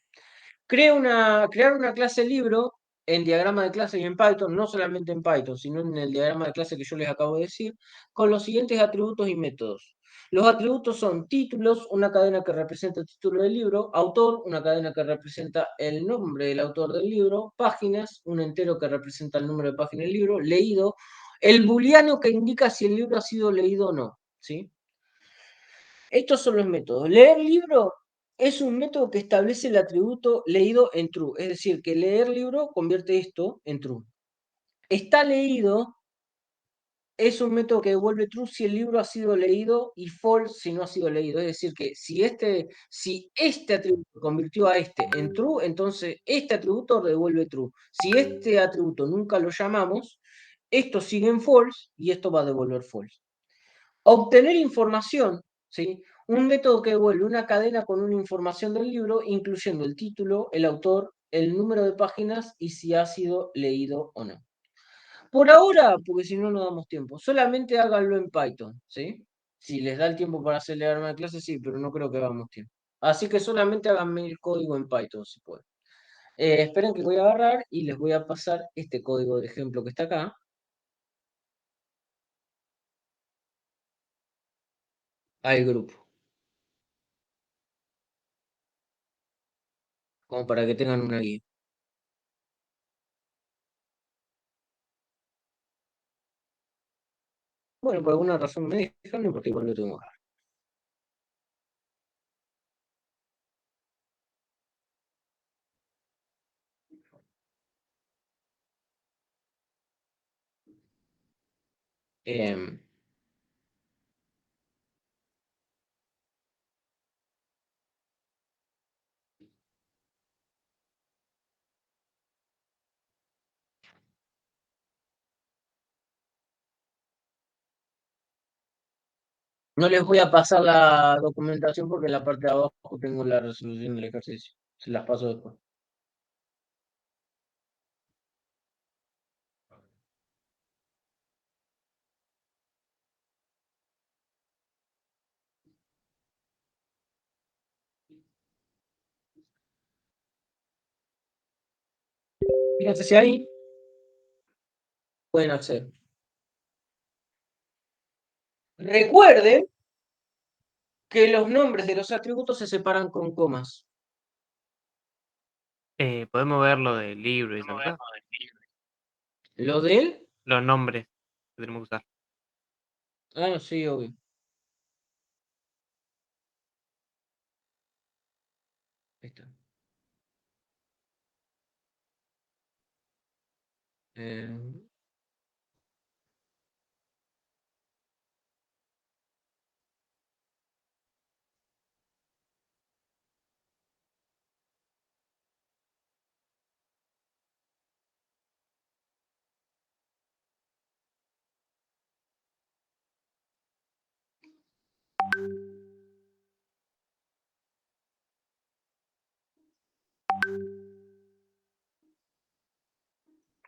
Crear una clase libro en diagrama de clase y en Python, no solamente en Python, sino en el diagrama de clase que yo les acabo de decir, con los siguientes atributos y métodos. Los atributos son títulos, una cadena que representa el título del libro, autor, una cadena que representa el nombre del autor del libro, páginas, un entero que representa el número de páginas del libro, leído, el booleano que indica si el libro ha sido leído o no, ¿sí? Estos son los métodos. Leer libro es un método que establece el atributo leído en true, es decir, que leer libro convierte esto en true. Está leído es un método que devuelve true si el libro ha sido leído y false si no ha sido leído. Es decir, que si este atributo convirtió a este en true, entonces este atributo devuelve true. Si este atributo nunca lo llamamos, esto sigue en false y esto va a devolver false. Obtener información, ¿sí? Un método que devuelve una cadena con una información del libro, incluyendo el título, el autor, el número de páginas y si ha sido leído o no. Por ahora, porque si no, no damos tiempo, solamente háganlo en Python, ¿sí? Si les da el tiempo para acelerar una clase, sí, pero no creo que hagamos tiempo. Así que solamente háganme el código en Python, si pueden. Esperen que voy a agarrar y les voy a pasar este código de ejemplo que está acá. Al grupo. Como para que tengan una guía. Bueno, por alguna razón me dejan, no porque igual lo tengo acá. Em, no les voy a pasar la documentación porque en la parte de abajo tengo la resolución del ejercicio. Se las paso después. Fíjense si ahí pueden acceder. Recuerden que los nombres de los atributos se separan con comas. Podemos ver lo del libro y esas cosas. ¿Lo de él? Los nombres que tenemos que usar. Ah, sí, obvio. Ahí está. Eh,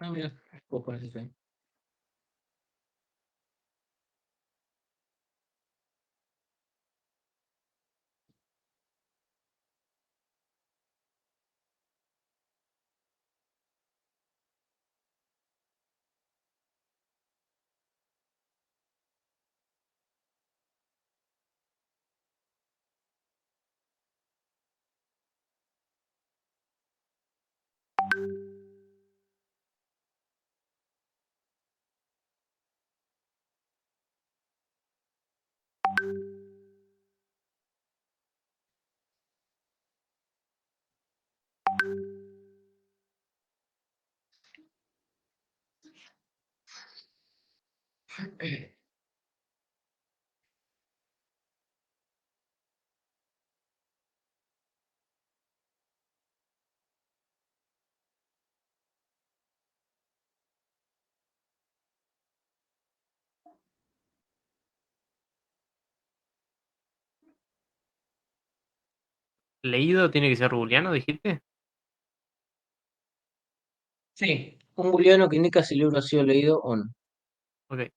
Ah, mira, vos pones ahí. ¿Leído tiene que ser booleano, dijiste? Sí, un booleano que indica si el libro ha sido leído o no. Ok.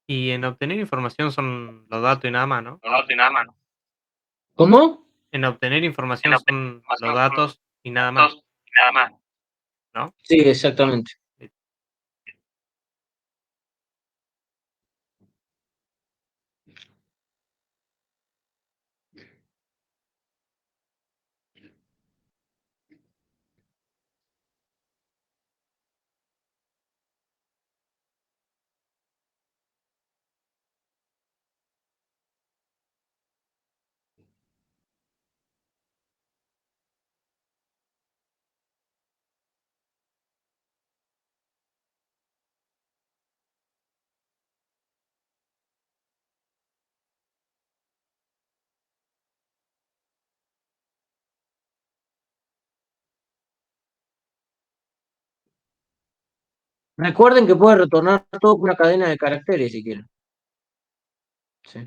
Y en obtener información son los datos y nada más, ¿no? ¿Cómo? En obtener información son los datos y nada más, ¿no? Sí, exactamente. Recuerden que puede retornar todo con una cadena de caracteres si quieren. Sí.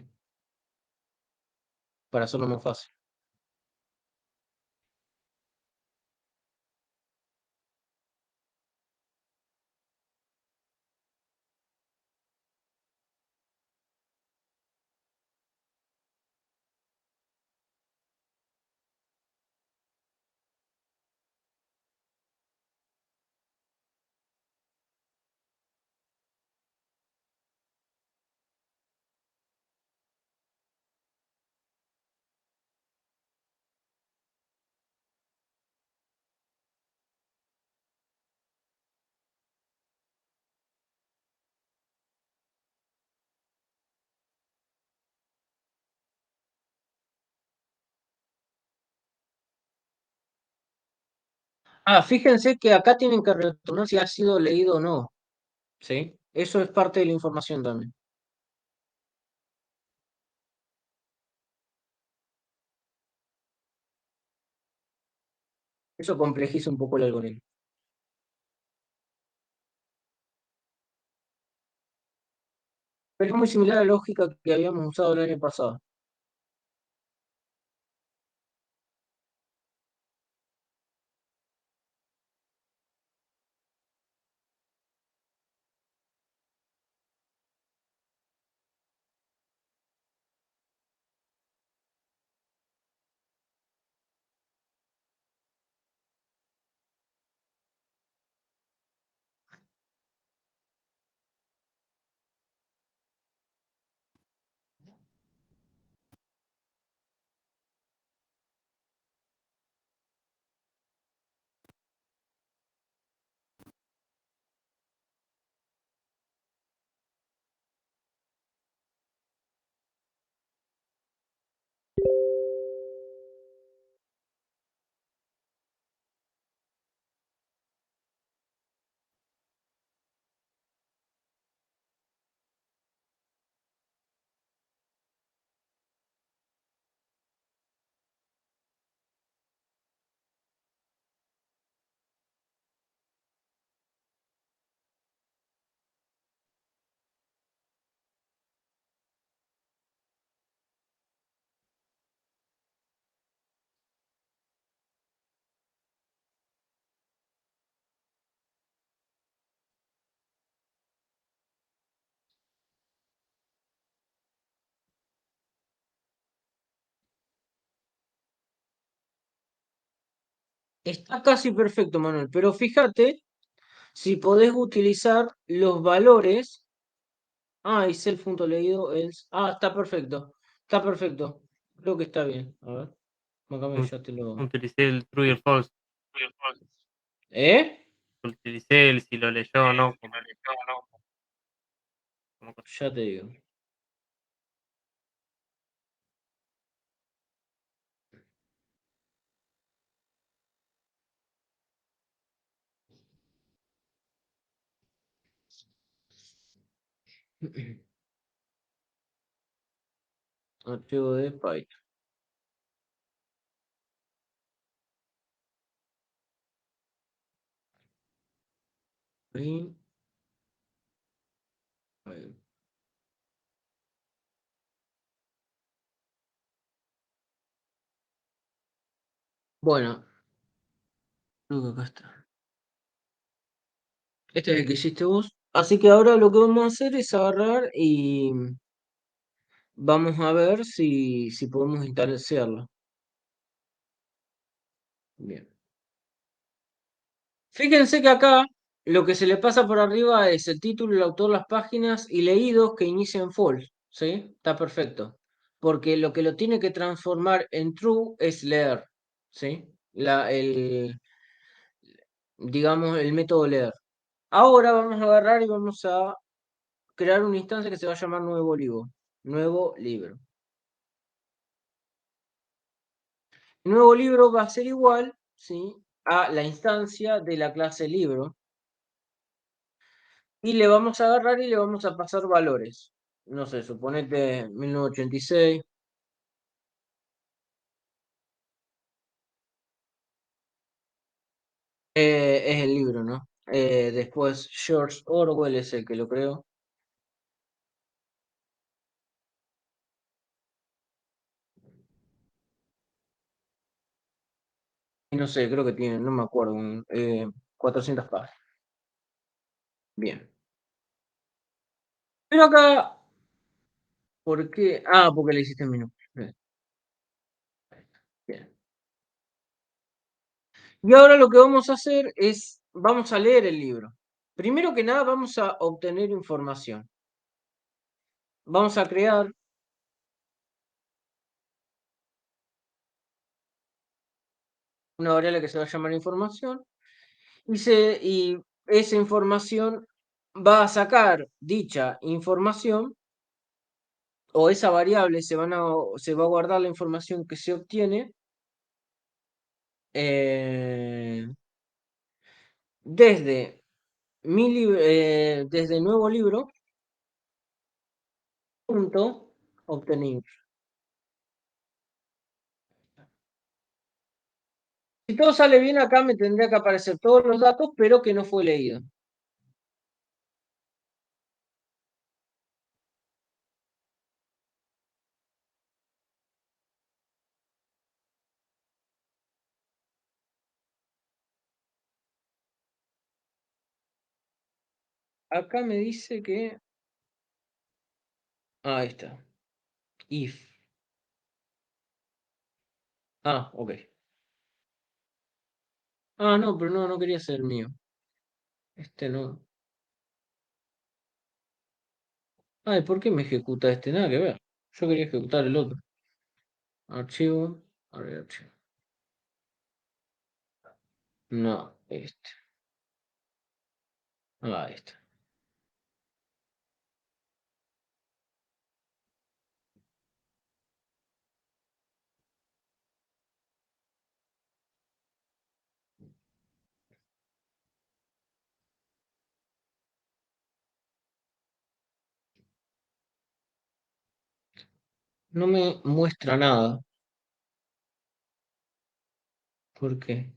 Para hacerlo más fácil. Fíjense que acá tienen que retornar si ha sido leído o no. ¿Sí? Eso es parte de la información también. Eso complejiza un poco el algoritmo. Pero es muy similar a la lógica que habíamos usado el año pasado. Está casi perfecto, Manuel, pero fíjate si podés utilizar los valores. Y self.leído es. Está perfecto. Está perfecto. Creo que está bien. A ver. Acá U- ya te lo. Utilicé el true y el false. ¿Eh? Utilicé el si lo leyó o no como Ya te digo. Archivo de Python. Ahí. Ahí. Bueno, creo que acá está. Este es el que hiciste vos. Así que ahora lo que vamos a hacer es agarrar y vamos a ver si podemos instalarlo. Bien. Fíjense que acá lo que se le pasa por arriba es el título, el autor, las páginas y leídos que inician false. ¿Sí? Está perfecto. Porque lo que lo tiene que transformar en true es leer. ¿Sí? Digamos, el método leer. Ahora vamos a agarrar y vamos a crear una instancia que se va a llamar nuevo libro. Nuevo libro. El nuevo libro va a ser igual, ¿sí? A la instancia de la clase libro. Y le vamos a agarrar y le vamos a pasar valores. No sé, suponete 1986. Es el libro, ¿no? Después George Orwell es el que lo creó. Y no sé, creo que tiene, no me acuerdo, 400 páginas. Bien. Pero acá, ¿por qué? Porque le hiciste en minúsculas. Bien. Y ahora lo que vamos a hacer es, vamos a leer el libro. Primero que nada, vamos a obtener información. Vamos a crear una variable que se va a llamar información. Y esa información va a sacar dicha información o esa variable se va a guardar la información que se obtiene. eh, desde desde nuevo libro, punto, obtener. Si todo sale bien acá me tendría que aparecer todos los datos, pero que no fue leído. Acá me dice que... Ah, ahí está. If. Ah, ok. Ah, no, pero no quería ser el mío. Este no. Ay, ¿por qué me ejecuta este? Nada que ver. Yo quería ejecutar el otro. Archivo. Abrir archivo. No, este. Ah, este. No me muestra nada. ¿Por qué?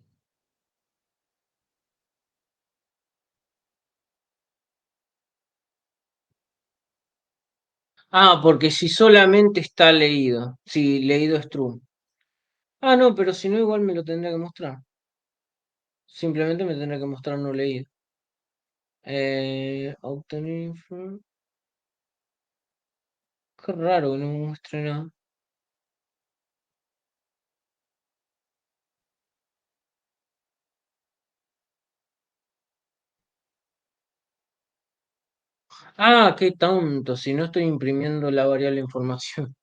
Ah, porque si solamente está leído. Si leído es true. Ah, no, pero si no, igual me lo tendría que mostrar. Simplemente me tendría que mostrar no leído. Obtener. Qué raro que no me muestre nada. Ah, qué tonto. Si no estoy imprimiendo la variable información.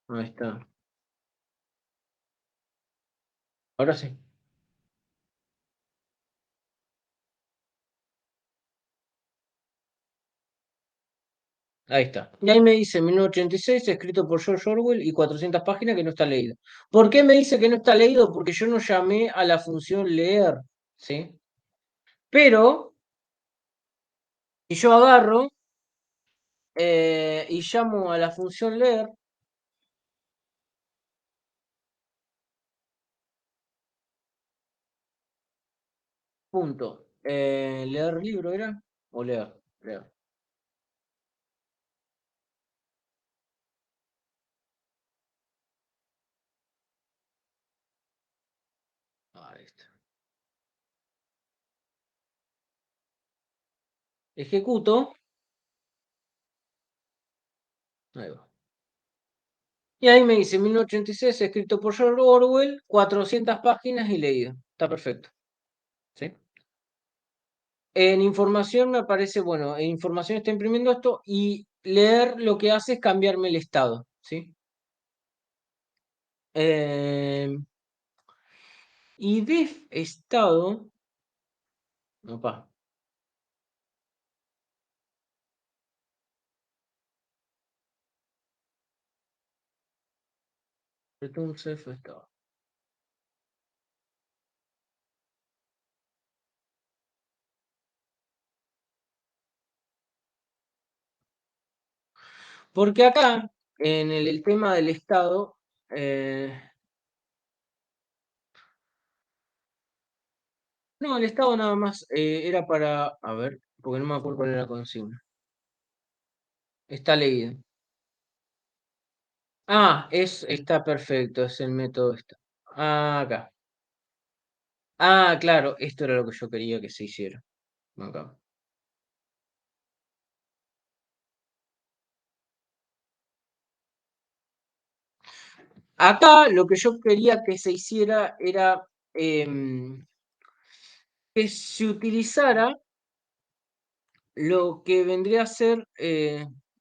Ahí está. Ahora sí. Ahí está. Y ahí me dice 1986, escrito por George Orwell y 400 páginas que no está leído. ¿Por qué me dice que no está leído? Porque yo no llamé a la función leer, ¿sí? Pero, si yo agarro y llamo a la función leer, punto. ¿Leer libro era? ¿O leer? Leer. Ahí está. Ejecuto. Ahí va. Y ahí me dice 1986, escrito por George Orwell, 400 páginas y leído. Está perfecto. ¿Sí? En información me aparece, bueno, en información está imprimiendo esto y leer lo que hace es cambiarme el estado, ¿sí? Eh, y de estado, opa, return self estado. Porque acá, en el tema del estado, no, el estado nada más era para, a ver, porque no me acuerdo cuál era la consigna. Está leído. Ah, está perfecto, es el método está. Ah, acá. Ah, claro, esto era lo que yo quería que se hiciera. Acá. Acá lo que yo quería que se hiciera era que se utilizara lo que vendría a ser,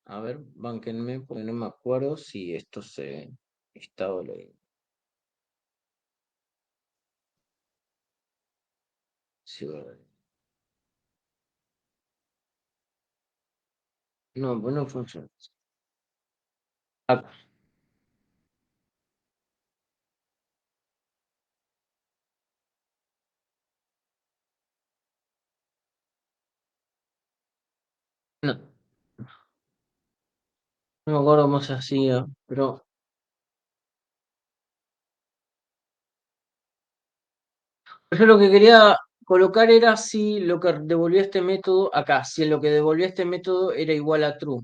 a ver, bánquenme, porque no me acuerdo si esto se estaba leyendo. Sí, verdad. No, pues no funciona. Acá. No me acuerdo cómo se hacía, pero yo lo que quería colocar era si lo que devolvía este método acá, si lo que devolvía este método era igual a true.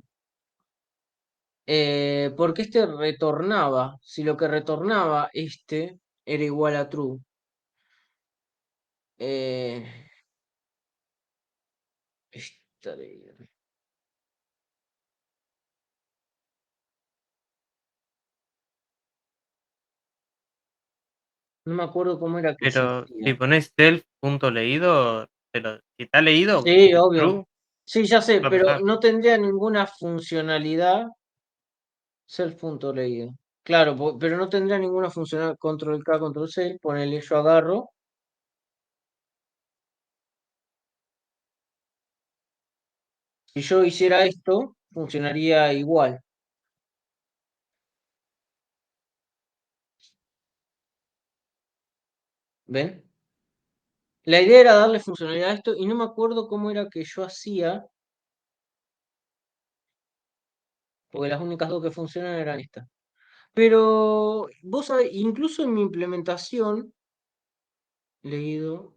Porque este retornaba, si lo que retornaba este era igual a true. Eh, esta de- no me acuerdo cómo era que se Pero si hacía. pones self.leído, si está leído, Sí, obvio. true, Sí, ya sé, va a pero pasar. no tendría ninguna funcionalidad self.leído. Claro, pero no tendría ninguna funcionalidad control K, control C, ponele yo agarro. Si yo hiciera esto, funcionaría igual. ¿Ven? La idea era darle funcionalidad a esto y no me acuerdo cómo era que yo hacía, porque las únicas dos que funcionan eran estas. Pero vos sabés, incluso en mi implementación, leído.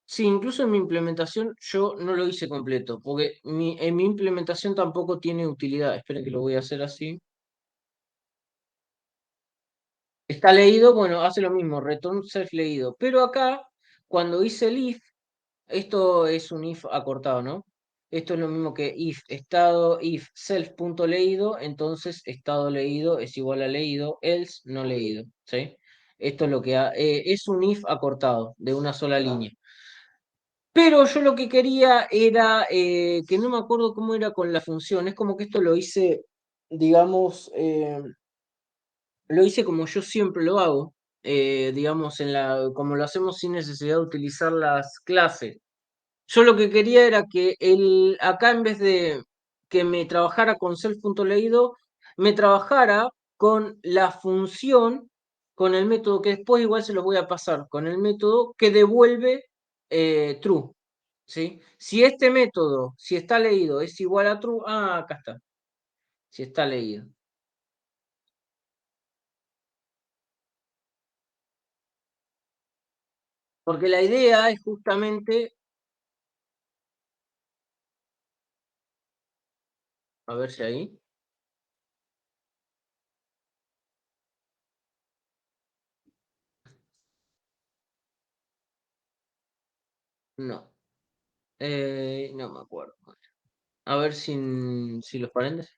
Sí, incluso en mi implementación yo no lo hice completo, porque en mi implementación tampoco tiene utilidad. Espera que lo voy a hacer así. Está leído, bueno, hace lo mismo, return self leído. Pero acá, cuando hice el if, esto es un if acortado, ¿no? Esto es lo mismo que if estado if self.leído, entonces estado leído es igual a leído, else no leído, ¿sí? Esto es lo que es un if acortado de una sola línea. Pero yo lo que quería era, que no me acuerdo cómo era con la función, es como que esto lo hice, digamos, lo hice como yo siempre lo hago, digamos, como lo hacemos sin necesidad de utilizar las clases. Yo lo que quería era que acá en vez de que me trabajara con self.leído, me trabajara con la función, con el método que después igual se los voy a pasar, con el método que devuelve true. ¿Sí? Si este método, si está leído, es igual a true, acá está. Si está leído. Porque la idea es justamente, a ver si ahí, no, no me acuerdo. A ver si los paréntesis.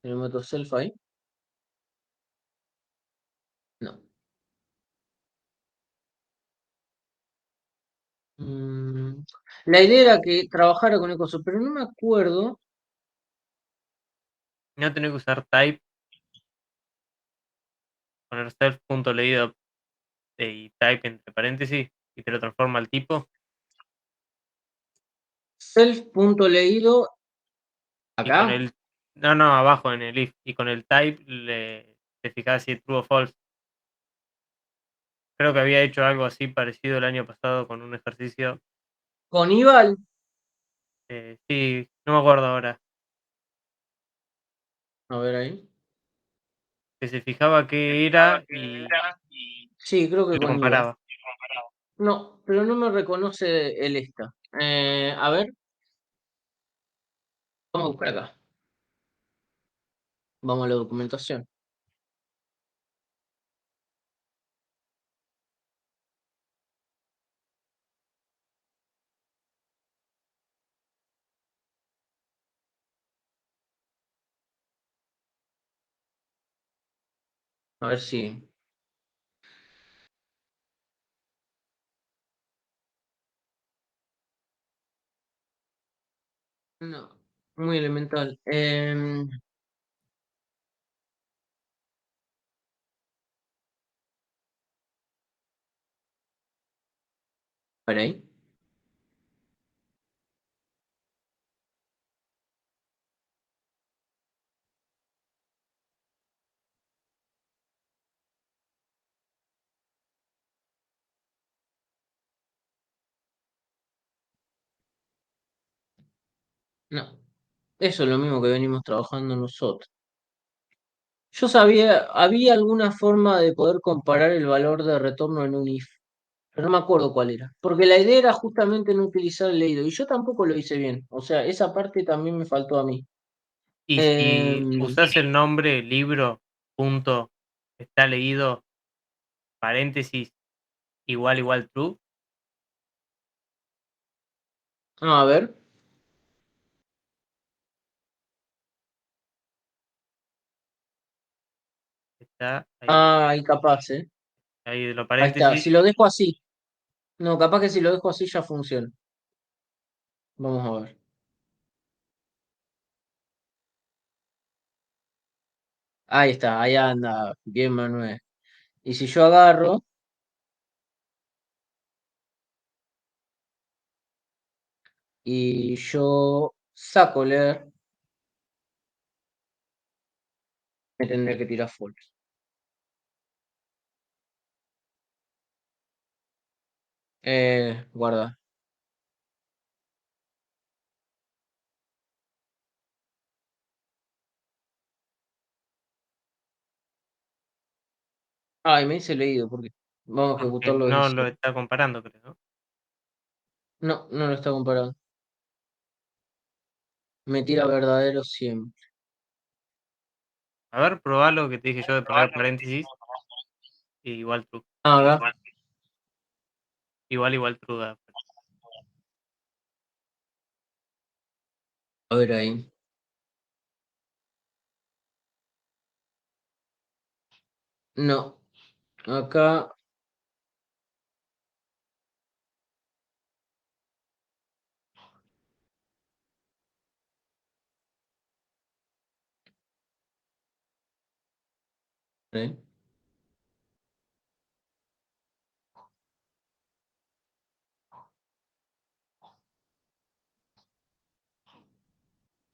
¿El método self ahí? No. Mm, la idea era que trabajara con el coso, pero no me acuerdo. No tenés que usar type, poner self.leído y type entre paréntesis y te lo transforma al tipo. Self.leído Y con acá. el. No, abajo en el if. Y con el type te fijas si es true o false. Creo que había hecho algo así parecido el año pasado con un ejercicio. Con Ival. Sí, no me acuerdo ahora. A ver ahí. Que se fijaba qué era y Sí, creo que te con Ival. comparaba. No, pero no me reconoce el esta. A ver, vamos a buscar acá. Vamos a la documentación. A ver si. No, muy elemental. Para ahí. No, eso es lo mismo que venimos trabajando nosotros. Yo sabía, había alguna forma de poder comparar el valor de retorno en un if, pero no me acuerdo cuál era, porque la idea era justamente no utilizar el leído, y yo tampoco lo hice bien, o sea, esa parte también me faltó a mí. Y si Em, usás el nombre libro, punto, está leído, paréntesis, igual true, a ver, está ahí, ahí capaz, ¿eh? ahí de los Ahí está, paréntesis. si lo dejo así, no, capaz que si lo dejo así ya funciona. Vamos a ver. Ahí está, ahí anda, bien Manuel. Y si yo agarro y yo saco leer, me tendré que tirar false. Guarda. Ay, me dice leído, porque vamos a Porque ejecutarlo desde no lo cero. está comparando, creo, ¿no? No, no lo está comparando. Me tira verdadero siempre. A ver, probá lo que te dije yo de poner paréntesis, y igual true. Acá, Igual true. a ver ahí. No, acá, ¿eh?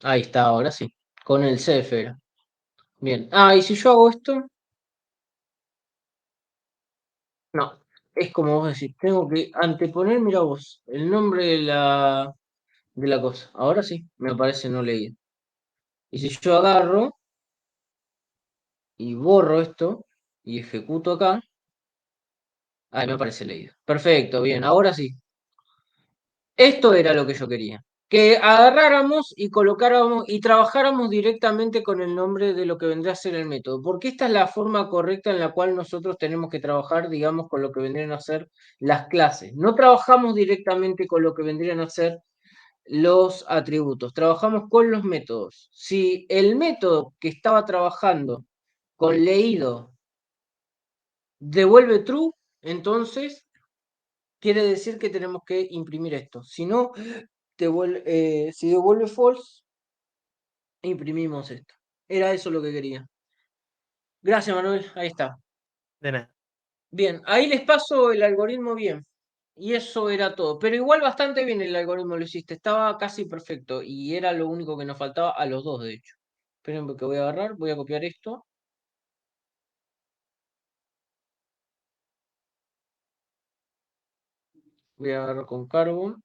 Ahí está, ahora sí. Con el CF era. Bien. Ah, y si yo hago esto, no. Es como vos decís, tengo que anteponer, mira vos, el nombre de la cosa. Ahora sí, me aparece no leído. Y si yo agarro y borro esto y ejecuto acá, ahí me aparece leído. Perfecto, bien, ahora sí. Esto era lo que yo quería. Que agarráramos y colocáramos y trabajáramos directamente con el nombre de lo que vendría a ser el método. Porque esta es la forma correcta en la cual nosotros tenemos que trabajar, digamos, con lo que vendrían a ser las clases. No trabajamos directamente con lo que vendrían a ser los atributos, trabajamos con los métodos. Si el método que estaba trabajando con leído devuelve true, entonces quiere decir que tenemos que imprimir esto. Si no, si devuelve false, imprimimos esto. Era eso lo que quería. Gracias, Manuel. Ahí está. De nada. Bien, ahí les paso el algoritmo bien. Y eso era todo. Pero igual bastante bien el algoritmo lo hiciste. Estaba casi perfecto. Y era lo único que nos faltaba a los dos, de hecho. Esperen que voy a agarrar. Voy a copiar esto. Voy a agarrar con Carbon.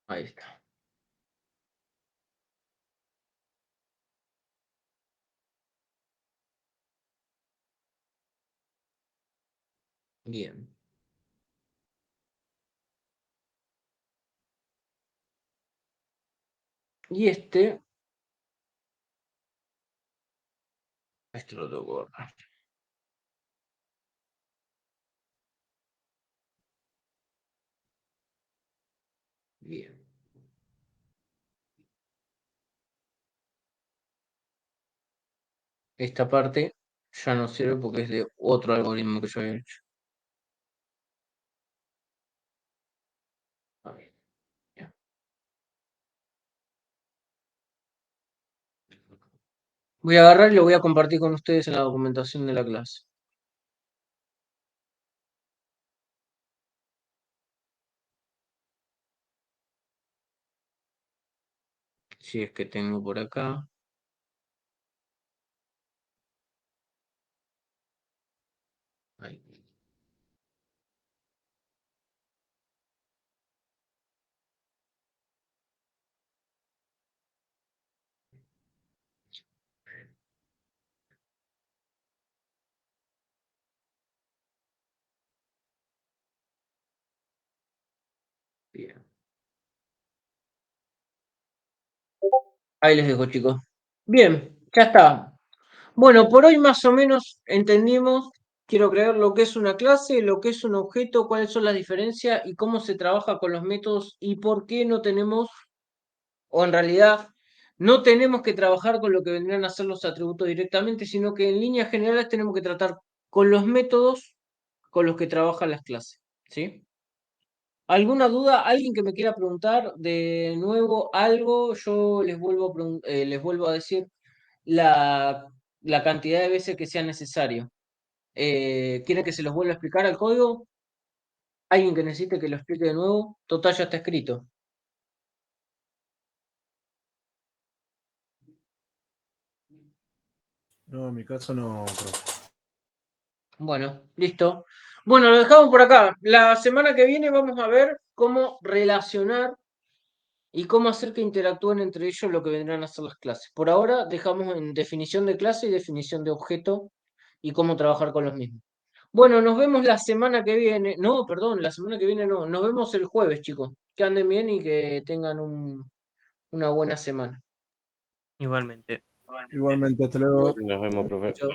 Ahí está. Bien. Y este lo tengo que borrar. Bien. Esta parte ya no sirve porque es de otro algoritmo que yo había hecho. A ver, ya. Voy a agarrar y lo voy a compartir con ustedes en la documentación de la clase. Si es que tengo por acá. Ahí. Bien. Ahí les dejo, chicos. Bien, ya está. Bueno, por hoy más o menos entendimos, quiero creer, lo que es una clase, lo que es un objeto, cuáles son las diferencias y cómo se trabaja con los métodos y por qué no tenemos, o en realidad no tenemos que trabajar con lo que vendrían a ser los atributos directamente, sino que en líneas generales tenemos que tratar con los métodos con los que trabajan las clases. ¿Sí? ¿Alguna duda? ¿Alguien que me quiera preguntar de nuevo algo? Yo les vuelvo a decir la, la cantidad de veces que sea necesario. ¿Quieren que se los vuelva a explicar al código? ¿Alguien que necesite que lo explique de nuevo? Total, ya está escrito. No, en mi caso no, profe. Bueno, listo. Bueno, lo dejamos por acá. La semana que viene vamos a ver cómo relacionar y cómo hacer que interactúen entre ellos lo que vendrán a ser las clases. Por ahora dejamos en definición de clase y definición de objeto y cómo trabajar con los mismos. Bueno, nos vemos la semana que viene. No, perdón, la semana que viene no. Nos vemos el jueves, chicos. Que anden bien y que tengan una buena semana. Igualmente. Igualmente, hasta luego. Nos vemos, profe. Chau.